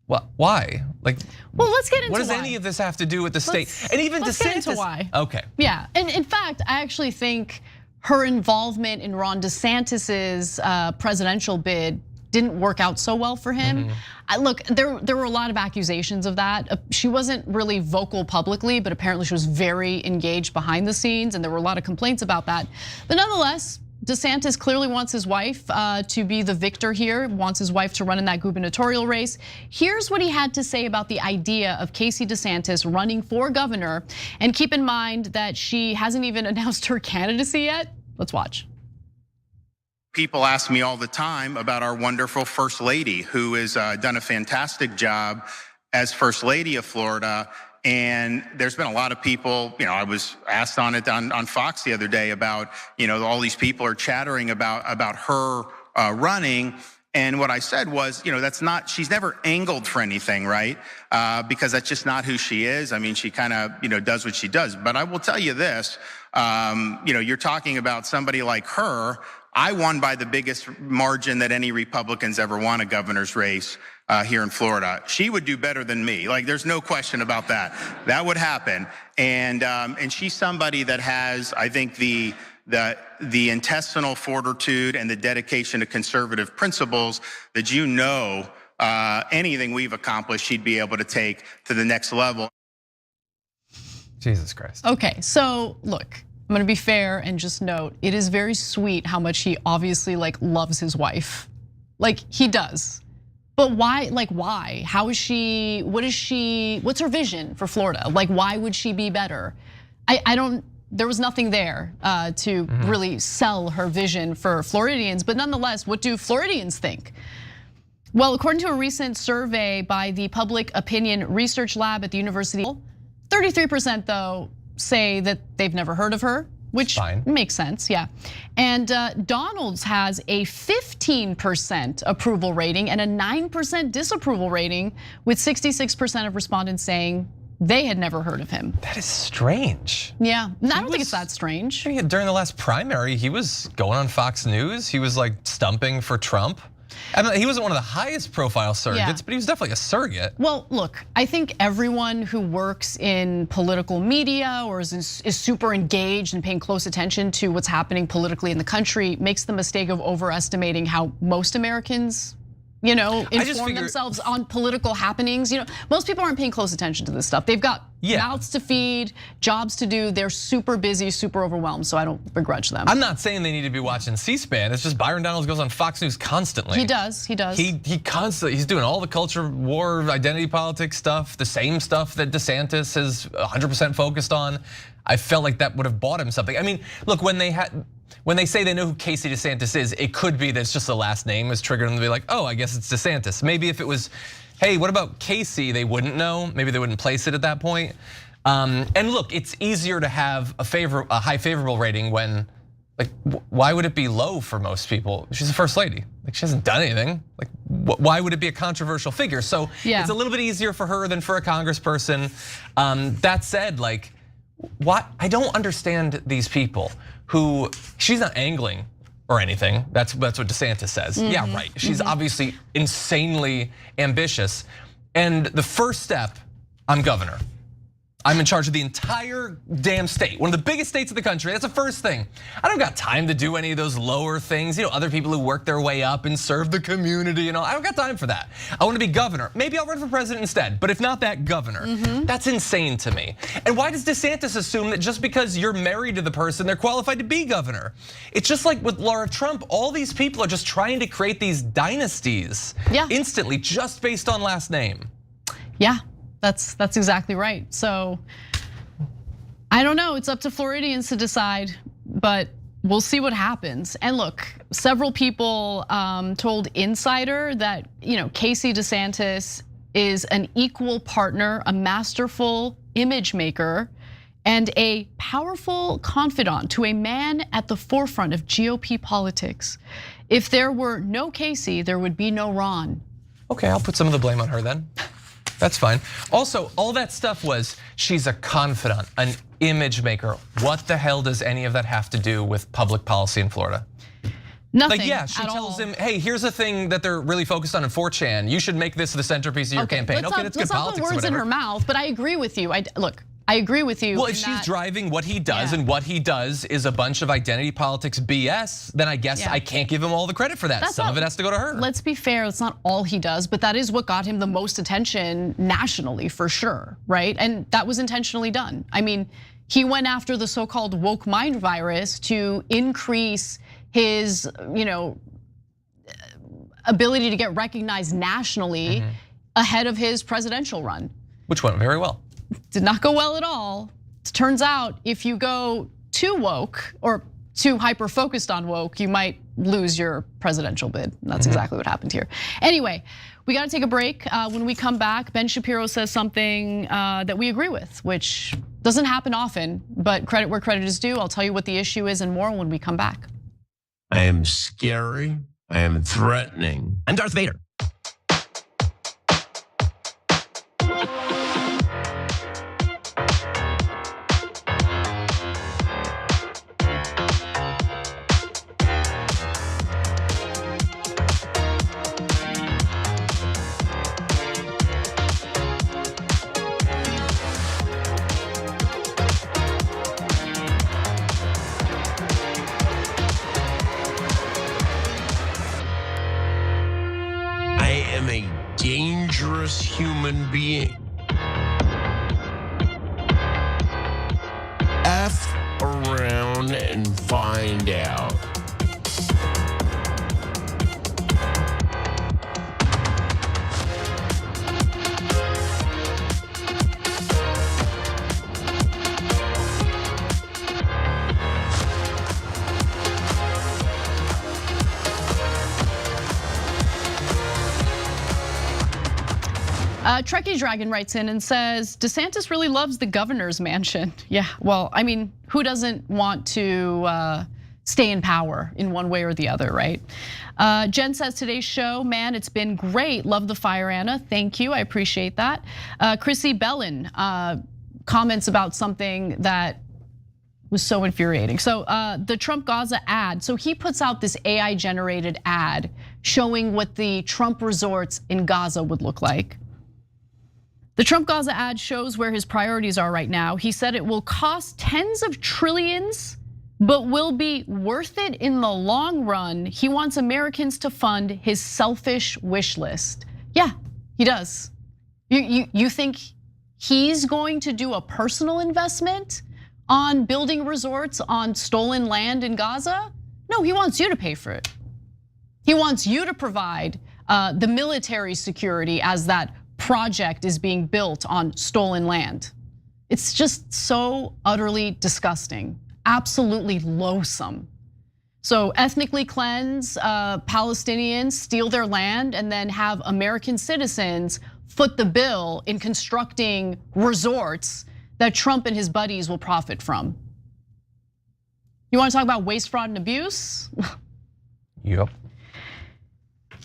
S2: what? Why? Like,
S3: well, let's get into
S2: what does
S3: why.
S2: any of this have to do with the state? And even
S3: let's
S2: DeSantis.
S3: Get into why.
S2: Okay.
S3: Yeah, and in fact, I actually think her involvement in Ron DeSantis's presidential bid didn't work out so well for him. Look, there were a lot of accusations of that. She wasn't really vocal publicly, but apparently she was very engaged behind the scenes, and there were a lot of complaints about that. But nonetheless, DeSantis clearly wants his wife to be the victor here, wants his wife to run in that gubernatorial race. Here's what he had to say about the idea of Casey DeSantis running for governor. And keep in mind that she hasn't even announced her candidacy yet. Let's watch.
S5: People ask me all the time about our wonderful First Lady, who has done a fantastic job as First Lady of Florida. And there's been a lot of people, I was asked on it on Fox the other day about, all these people are chattering about her running. And what I said was, that's not, she's never angled for anything, right? Because that's just not who she is. I mean, she kind of, does what she does. But I will tell you this, you're talking about somebody like her. I won by the biggest margin that any Republicans ever won a governor's race here in Florida. She would do better than me. Like, there's no question about that. That would happen. And she's somebody that has, I think, the intestinal fortitude and the dedication to conservative principles that, you know, anything we've accomplished, she'd be able to take to the next level.
S2: Jesus Christ.
S3: Okay, so look, I'm gonna be fair and just note, it is very sweet how much he obviously like loves his wife. Like, he does. But why, like why? How is she, what's her vision for Florida? Like, why would she be better? There was nothing there to really sell her vision for Floridians, but nonetheless, what do Floridians think? Well, according to a recent survey by the Public Opinion Research Lab at the University, 33% though say that they've never heard of her, which makes sense, yeah. And Donald's has a 15% approval rating and a 9% disapproval rating, with 66% of respondents saying they had never heard of him.
S2: That is strange.
S3: Yeah, I don't think it's that strange.
S2: During the last primary, he was going on Fox News. He was like stumping for Trump. I mean, he wasn't one of the highest profile surrogates, but he was definitely a surrogate.
S3: Well, look, I think everyone who works in political media or is super engaged and paying close attention to what's happening politically in the country makes the mistake of overestimating how most Americans, you know, inform themselves on political happenings. You know, most people aren't paying close attention to this stuff. They've got mouths to feed, jobs to do. They're super busy, super overwhelmed, so I don't begrudge them.
S2: I'm not saying they need to be watching C-SPAN. It's just Byron Donalds goes on Fox News constantly.
S3: He does.
S2: He constantly, he's doing all the culture war, identity politics stuff, the same stuff that Desantis is 100% focused on. I felt like that would have bought him something. I mean, look, when they say they know who Casey Desantis is, it could be that it's just the last name is triggering them to be like, oh, I guess it's Desantis. Maybe if it was, hey, what about Casey? They wouldn't know. Maybe they wouldn't place it at that point. And look, it's easier to have a high favorable rating when, like, why would it be low for most people? She's the first lady. Like, she hasn't done anything. Like, why would it be a controversial figure? So it's a little bit easier for her than for a congressperson. That said, like, what I don't understand these people who, she's not angling or anything. That's what DeSantis says. Yeah, right. She's obviously insanely ambitious. And the first step, I'm governor. I'm in charge of the entire damn state, one of the biggest states in the country. That's the first thing. I don't got time to do any of those lower things. You know, other people who work their way up and serve the community and all. I don't got time for that. I want to be governor. Maybe I'll run for president instead, but if not that, governor. That's insane to me. And why does DeSantis assume that just because you're married to the person, they're qualified to be governor? It's just like with Laura Trump, all these people are just trying to create these dynasties instantly just based on last name.
S3: Yeah. That's exactly right. So I don't know, it's up to Floridians to decide, but we'll see what happens. And look, several people told Insider that, you know, Casey Desantis is an equal partner, a masterful image maker, and a powerful confidant to a man at the forefront of GOP politics. If there were no Casey, there would be no Ron.
S2: Okay, I'll put some of the blame on her then. That's fine. Also, all that stuff was, she's a confidant, an image maker. What the hell does any of that have to do with public policy in Florida?
S3: Nothing.
S2: Like, yeah, she tells him, hey, here's a thing that they're really focused on in 4chan. You should make this the centerpiece of your campaign. Okay, that's good politics.
S3: Let's not put words in her mouth, but I agree with you. I agree with you.
S2: Well, if she's driving what he does, and what he does is a bunch of identity politics BS, then I guess I can't give him all the credit for that. Some of it has to go to her.
S3: Let's be fair, it's not all he does, but that is what got him the most attention nationally for sure, right? And that was intentionally done. I mean, he went after the so-called woke mind virus to increase his, you know, ability to get recognized nationally ahead of his presidential run.
S2: Which went very well.
S3: Did not go well at all. It turns out if you go too woke or too hyper focused on woke, you might lose your presidential bid. And that's exactly what happened here. Anyway, we got to take a break. When we come back, Ben Shapiro says something that we agree with, which doesn't happen often, but credit where credit is due. I'll tell you what the issue is and more when we come back.
S6: I am scary. I am threatening. I'm Darth Vader. am a dangerous human being. F around and find out.
S3: Trekkie Dragon writes in and says, DeSantis really loves the governor's mansion. Yeah, well, I mean, who doesn't want to stay in power in one way or the other, right? Jen says, today's show, man, it's been great. Love the fire, Anna. Thank you, I appreciate that. Chrissy Bellin comments about something that was so infuriating. So the Trump Gaza ad, so he puts out this AI generated ad showing what the Trump resorts in Gaza would look like. The Trump Gaza ad shows where his priorities are right now. He said it will cost tens of trillions, but will be worth it in the long run. He wants Americans to fund his selfish wish list. Yeah, he does. You think he's going to do a personal investment on building resorts on stolen land in Gaza? No, he wants you to pay for it. He wants you to provide the military security as that project is being built on stolen land. It's just so utterly disgusting, absolutely loathsome. So ethnically cleanse Palestinians, steal their land, and then have American citizens foot the bill in constructing resorts that Trump and his buddies will profit from. You want to talk about waste, fraud, and abuse?
S2: Yep.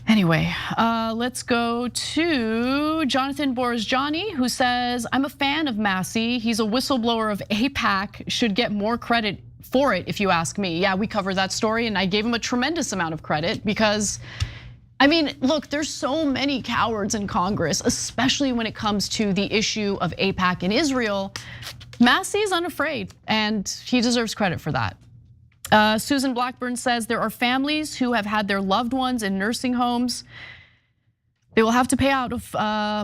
S3: Anyway, let's go to Jonathan Borisjani, who says, I'm a fan of Massey. He's a whistleblower of AIPAC, should get more credit for it if you ask me. Yeah, we covered that story and I gave him a tremendous amount of credit because, I mean, look, there's so many cowards in Congress, especially when it comes to the issue of AIPAC in Israel. Massey's unafraid and he deserves credit for that. Susan Blackburn says there are families who have had their loved ones in nursing homes. They will have to pay out of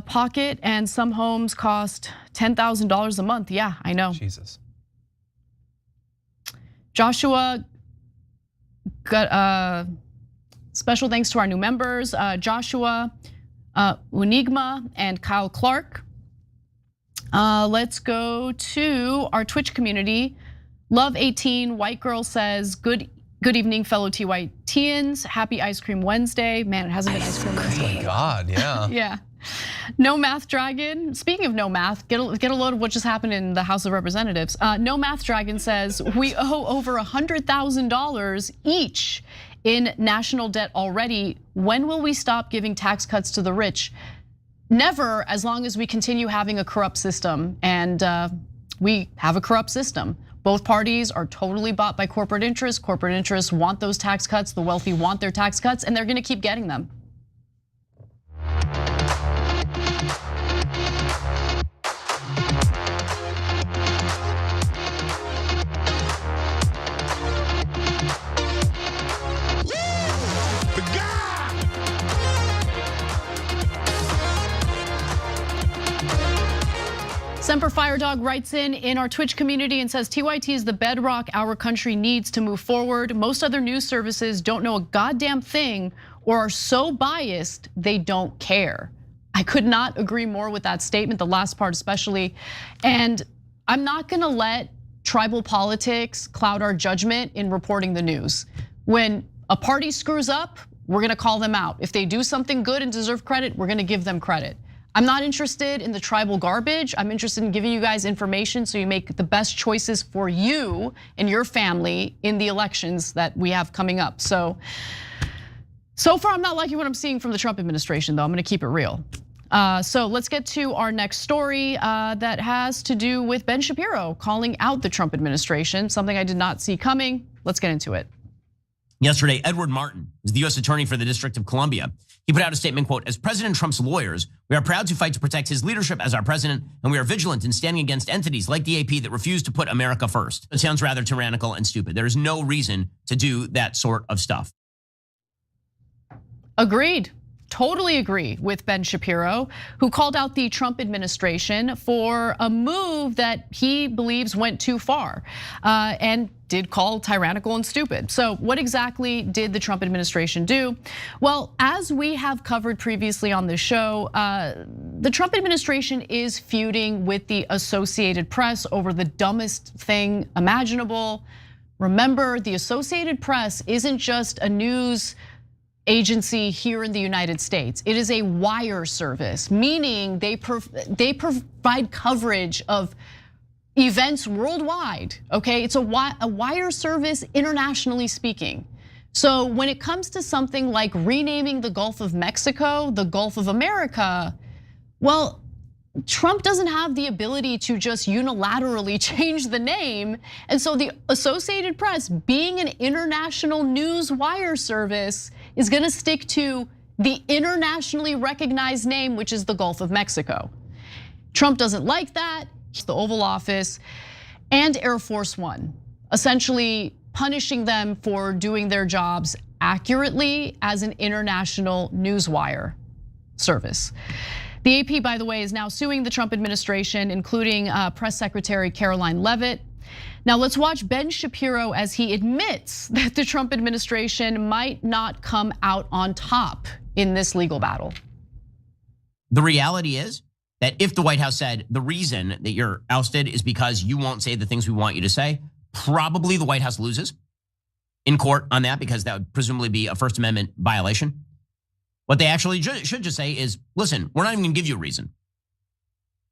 S3: pocket, and some homes cost $10,000 a month. Yeah, I know.
S2: Jesus.
S3: Joshua got special thanks to our new members, Joshua, Unigma, and Kyle Clark. Let's go to our Twitch community. Love 18, white girl says, good evening, fellow TYTians. Happy Ice Cream Wednesday. Man, it hasn't been Ice Cream Wednesday.
S2: Oh God, yeah.
S3: Yeah. No Math Dragon. Speaking of no math, get a load of what just happened in the House of Representatives. No Math Dragon says, we owe over $100,000 each in national debt already. When will we stop giving tax cuts to the rich? Never, as long as we continue having a corrupt system, and we have a corrupt system. Both parties are totally bought by corporate interests. Corporate interests want those tax cuts. The wealthy want their tax cuts, and they're gonna keep getting them. Semper Firedog writes in our Twitch community and says, TYT is the bedrock our country needs to move forward. Most other news services don't know a goddamn thing or are so biased they don't care. I could not agree more with that statement, the last part especially. And I'm not gonna let tribal politics cloud our judgment in reporting the news. When a party screws up, we're gonna call them out. If they do something good and deserve credit, we're gonna give them credit. I'm not interested in the tribal garbage. I'm interested in giving you guys information so you make the best choices for you and your family in the elections that we have coming up. So far I'm not liking what I'm seeing from the Trump administration though. I'm gonna keep it real. So let's get to our next story that has to do with Ben Shapiro calling out the Trump administration, something I did not see coming. Let's get into it.
S7: Yesterday, Edward Martin, who's the US Attorney for the District of Columbia, he put out a statement, quote, as President Trump's lawyers, we are proud to fight to protect his leadership as our president, and we are vigilant in standing against entities like the AP that refuse to put America first. It sounds rather tyrannical and stupid. There is no reason to do that sort of stuff.
S3: Agreed, totally agree with Ben Shapiro, who called out the Trump administration for a move that he believes went too far and did call tyrannical and stupid. So what exactly did the Trump administration do? Well, as we have covered previously on this show, the Trump administration is feuding with the Associated Press over the dumbest thing imaginable. Remember, the Associated Press isn't just a news agency here in the United States. It is a wire service, meaning they provide coverage of events worldwide, okay? It's a wire service internationally speaking. So when it comes to something like renaming the Gulf of Mexico, the Gulf of America, well, Trump doesn't have the ability to just unilaterally change the name. And so the Associated Press, being an international news wire service, is gonna stick to the internationally recognized name, which is the Gulf of Mexico. Trump doesn't like that. The Oval Office and Air Force One, essentially punishing them for doing their jobs accurately as an international news wire service. The AP, by the way, is now suing the Trump administration, including Press Secretary Caroline Leavitt. Now let's watch Ben Shapiro as he admits that the Trump administration might not come out on top in this legal battle.
S7: The reality is that if the White House said the reason that you're ousted is because you won't say the things we want you to say, probably the White House loses in court on that, because that would presumably be a First Amendment violation. What they actually should just say is, listen, we're not even gonna give you a reason,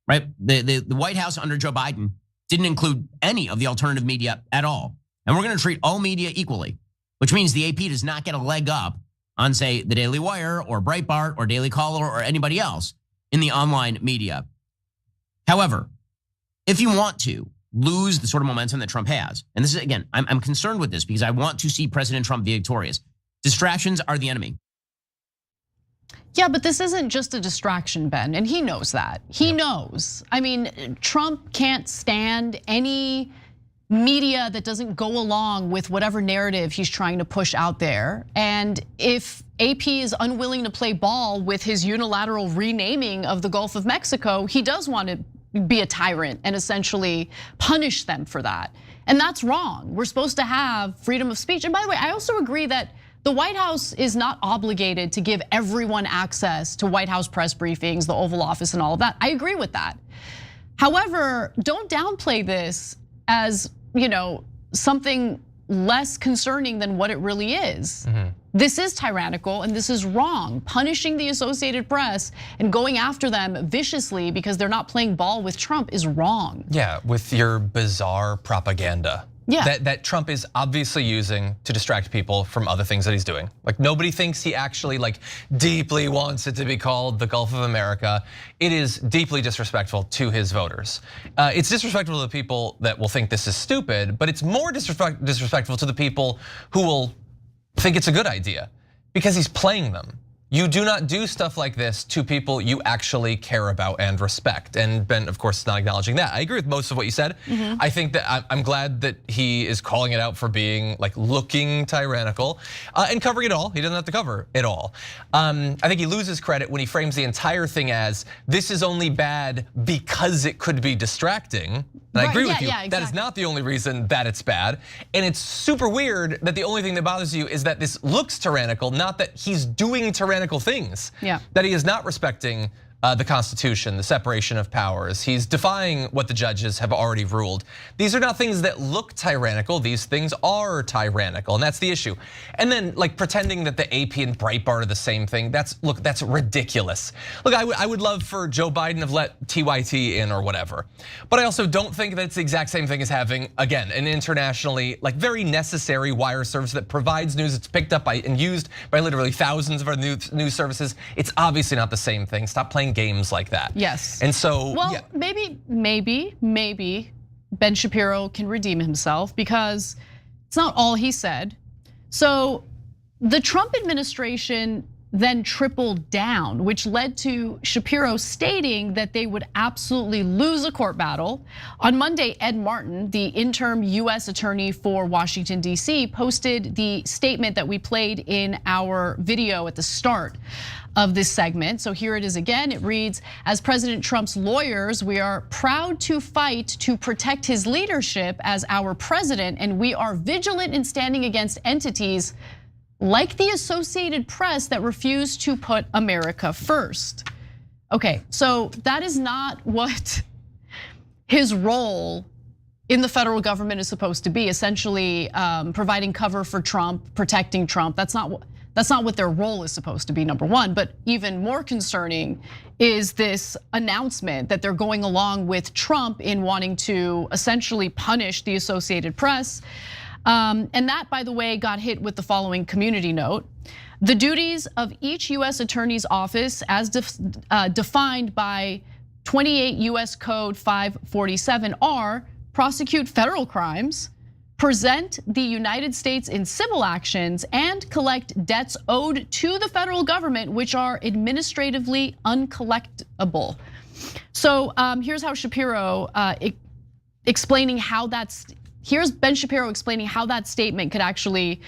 S7: right? The White House under Joe Biden didn't include any of the alternative media at all. And we're gonna treat all media equally, which means the AP does not get a leg up on, say, the Daily Wire or Breitbart or Daily Caller or anybody else in the online media. However, if you want to lose the sort of momentum that Trump has, and this is, again, I'm concerned with this because I want to see President Trump victorious. Distractions are the enemy.
S3: Yeah, but this isn't just a distraction, Ben, and he knows that. He knows. I mean, Trump can't stand any media that doesn't go along with whatever narrative he's trying to push out there. And if AP is unwilling to play ball with his unilateral renaming of the Gulf of Mexico, he does want to be a tyrant and essentially punish them for that. And that's wrong. We're supposed to have freedom of speech. And by the way, I also agree that the White House is not obligated to give everyone access to White House press briefings, the Oval Office and all of that. I agree with that. However, don't downplay this as, something less concerning than what it really is. This is tyrannical and this is wrong. Punishing the Associated Press and going after them viciously because they're not playing ball with Trump is wrong.
S2: Yeah, with your bizarre propaganda.
S3: Yeah.
S2: That Trump is obviously using to distract people from other things that he's doing. Like, nobody thinks he actually deeply wants it to be called the Gulf of America. It is deeply disrespectful to his voters. It's disrespectful to the people that will think this is stupid, but it's more disrespectful to the people who will think it's a good idea because he's playing them. You do not do stuff like this to people you actually care about and respect. And Ben, of course, is not acknowledging that. I agree with most of what you said. I think that I'm glad that he is calling it out for being looking tyrannical and covering it all. He doesn't have to cover it all. I think he loses credit when he frames the entire thing as this is only bad because it could be distracting. And I agree with you, that is not the only reason that it's bad. And it's super weird that the only thing that bothers you is that this looks tyrannical, not that he's doing tyrannical things. That he is not respecting the Constitution, the separation of powers. He's defying what the judges have already ruled. These are not things that look tyrannical, these things are tyrannical, and that's the issue. And then pretending that the AP and Breitbart are the same thing, that's ridiculous. Look, I would love for Joe Biden to have let TYT in or whatever. But I also don't think that it's the exact same thing as having, again, an internationally very necessary wire service that provides news. It's picked up by and used by literally thousands of our news services. It's obviously not the same thing. Stop playing games like that.
S3: Yes.
S2: And so,
S3: well, maybe Ben Shapiro can redeem himself because it's not all he said. So the Trump administration then tripled down, which led to Shapiro stating that they would absolutely lose a court battle. On Monday, Ed Martin, the interim US attorney for Washington, D.C., posted the statement that we played in our video at the start. of this segment. So here it is again. It reads, as President Trump's lawyers, we are proud to fight to protect his leadership as our president, and we are vigilant in standing against entities like the Associated Press that refuse to put America first. Okay, so that is not what his role in the federal government is supposed to be. Essentially, providing cover for Trump, protecting Trump. That's not what their role is supposed to be, number one. But even more concerning is this announcement that they're going along with Trump in wanting to essentially punish the Associated Press. And that, by the way, got hit with the following community note. The duties of each US attorney's office as defined by 28 US Code 547 are prosecute federal crimes, present the United States in civil actions, and collect debts owed to the federal government which are administratively uncollectible. So here's how Shapiro explaining how that's. Here's Ben Shapiro explaining how that statement could actually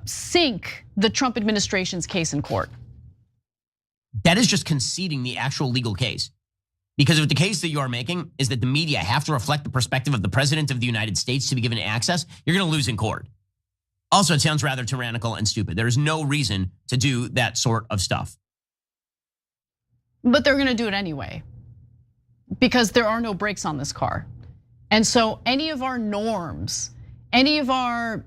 S3: sink the Trump administration's case in court.
S7: That is just conceding the actual legal case. Because if the case that you are making is that the media have to reflect the perspective of the president of the United States to be given access, you're gonna lose in court. Also, it sounds rather tyrannical and stupid. There is no reason to do that sort of stuff.
S3: But they're gonna do it anyway, because there are no brakes on this car. And so any of our norms, any of our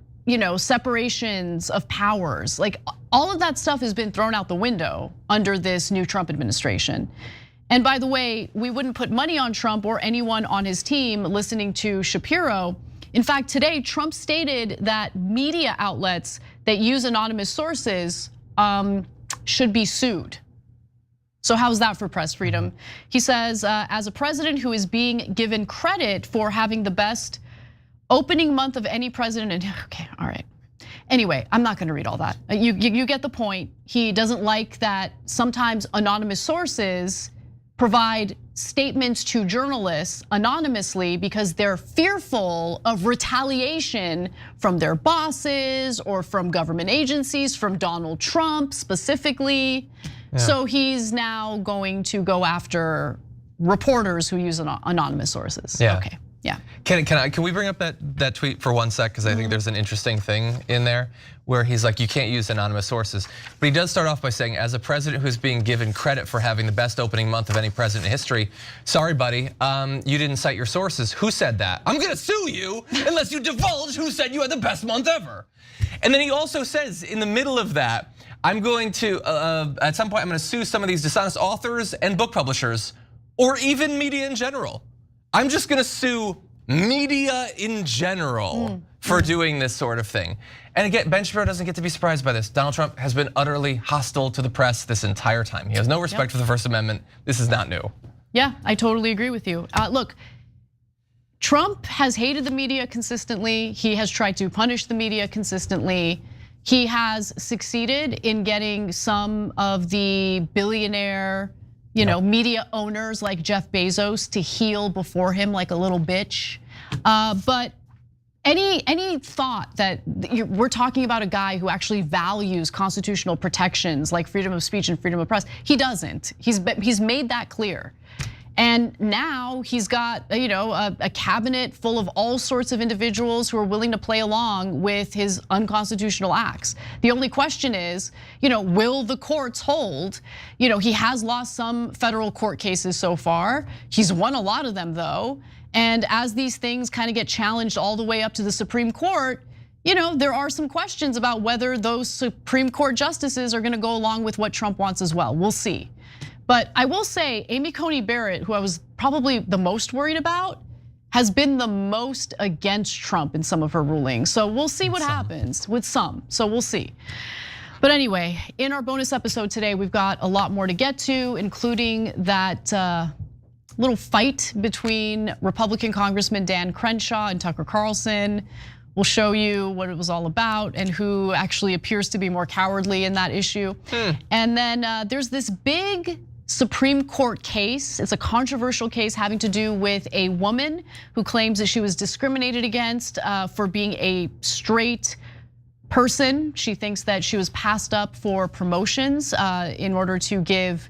S3: separations of powers, like all of that stuff has been thrown out the window under this new Trump administration. And by the way, we wouldn't put money on Trump or anyone on his team listening to Shapiro. In fact, today, Trump stated that media outlets that use anonymous sources should be sued. So how's that for press freedom? He says, as a president who is being given credit for having the best opening month of any president, and okay, all right. Anyway, I'm not gonna read all that. You get the point. He doesn't like that sometimes anonymous sources provide statements to journalists anonymously because they're fearful of retaliation from their bosses or from government agencies, from Donald Trump specifically. Yeah. So he's now going to go after reporters who use anonymous sources.
S2: Yeah.
S3: Okay. Yeah.
S2: Can we bring up that tweet for one sec? Because I think there's an interesting thing in there where he's like, you can't use anonymous sources. But he does start off by saying, as a president who's being given credit for having the best opening month of any president in history, sorry, buddy, you didn't cite your sources. Who said that? I'm gonna sue you unless you divulge who said you had the best month ever. And then he also says in the middle of that, I'm going to, at some point, I'm gonna sue some of these dishonest authors and book publishers, or even media in general. I'm just gonna sue media in general for doing this sort of thing. And again, Ben Shapiro doesn't get to be surprised by this. Donald Trump has been utterly hostile to the press this entire time. He has no respect for the First Amendment. This is not new.
S3: Yeah, I totally agree with you. Look, Trump has hated the media consistently. He has tried to punish the media consistently. He has succeeded in getting some of the billionaire, media owners like Jeff Bezos to heel before him like a little bitch. But any thought that we're talking about a guy who actually values constitutional protections like freedom of speech and freedom of press, he doesn't. He's made that clear. And now he's got a cabinet full of all sorts of individuals who are willing to play along with his unconstitutional acts. The only question is, will the courts hold? He has lost some federal court cases so far. He's won a lot of them though. And as these things kind of get challenged all the way up to the Supreme Court, there are some questions about whether those Supreme Court justices are gonna go along with what Trump wants as well. We'll see. But I will say, Amy Coney Barrett, who I was probably the most worried about, has been the most against Trump in some of her rulings. So we'll see what happens with some, so we'll see. But anyway, in our bonus episode today, we've got a lot more to get to, including that little fight between Republican Congressman Dan Crenshaw and Tucker Carlson. We'll show you what it was all about and who actually appears to be more cowardly in that issue. And then there's this big Supreme Court case. It's a controversial case having to do with a woman who claims that she was discriminated against for being a straight person. She thinks that she was passed up for promotions in order to give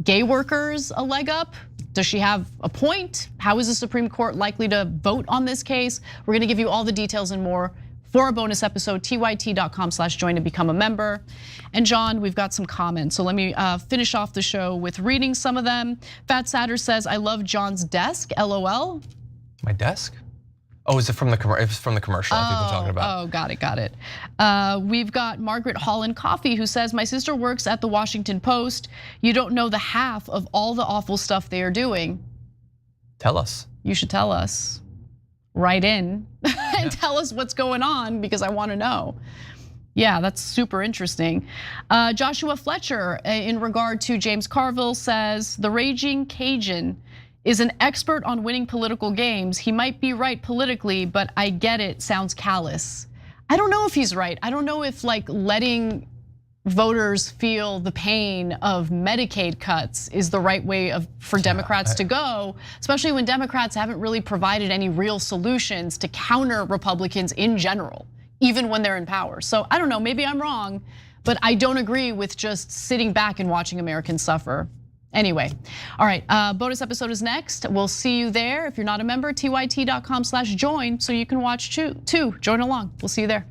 S3: gay workers a leg up. Does she have a point? How is the Supreme Court likely to vote on this case? We're gonna give you all the details and more for a bonus episode, tyt.com/join to become a member. And John, we've got some comments. So let me finish off the show with reading some of them. Fat Satter says, I love John's desk, LOL.
S2: My desk? Oh, is it from the commercial? It's from the commercial I think we're talking about.
S3: Oh, got it. We've got Margaret Holland Coffee who says, my sister works at the Washington Post. You don't know the half of all the awful stuff they are doing.
S2: Tell us.
S3: You should tell us. Write in and tell us what's going on because I wanna know. Yeah, that's super interesting. Joshua Fletcher, in regard to James Carville, says, the raging Cajun is an expert on winning political games. He might be right politically, but I get it, sounds callous. I don't know if he's right. I don't know if like letting voters feel the pain of Medicaid cuts is the right way for Democrats to go, especially when Democrats haven't really provided any real solutions to counter Republicans in general, even when they're in power. So I don't know, maybe I'm wrong, but I don't agree with just sitting back and watching Americans suffer. Anyway, all right, bonus episode is next. We'll see you there. If you're not a member, tyt.com/join so you can watch too. Join along. We'll see you there.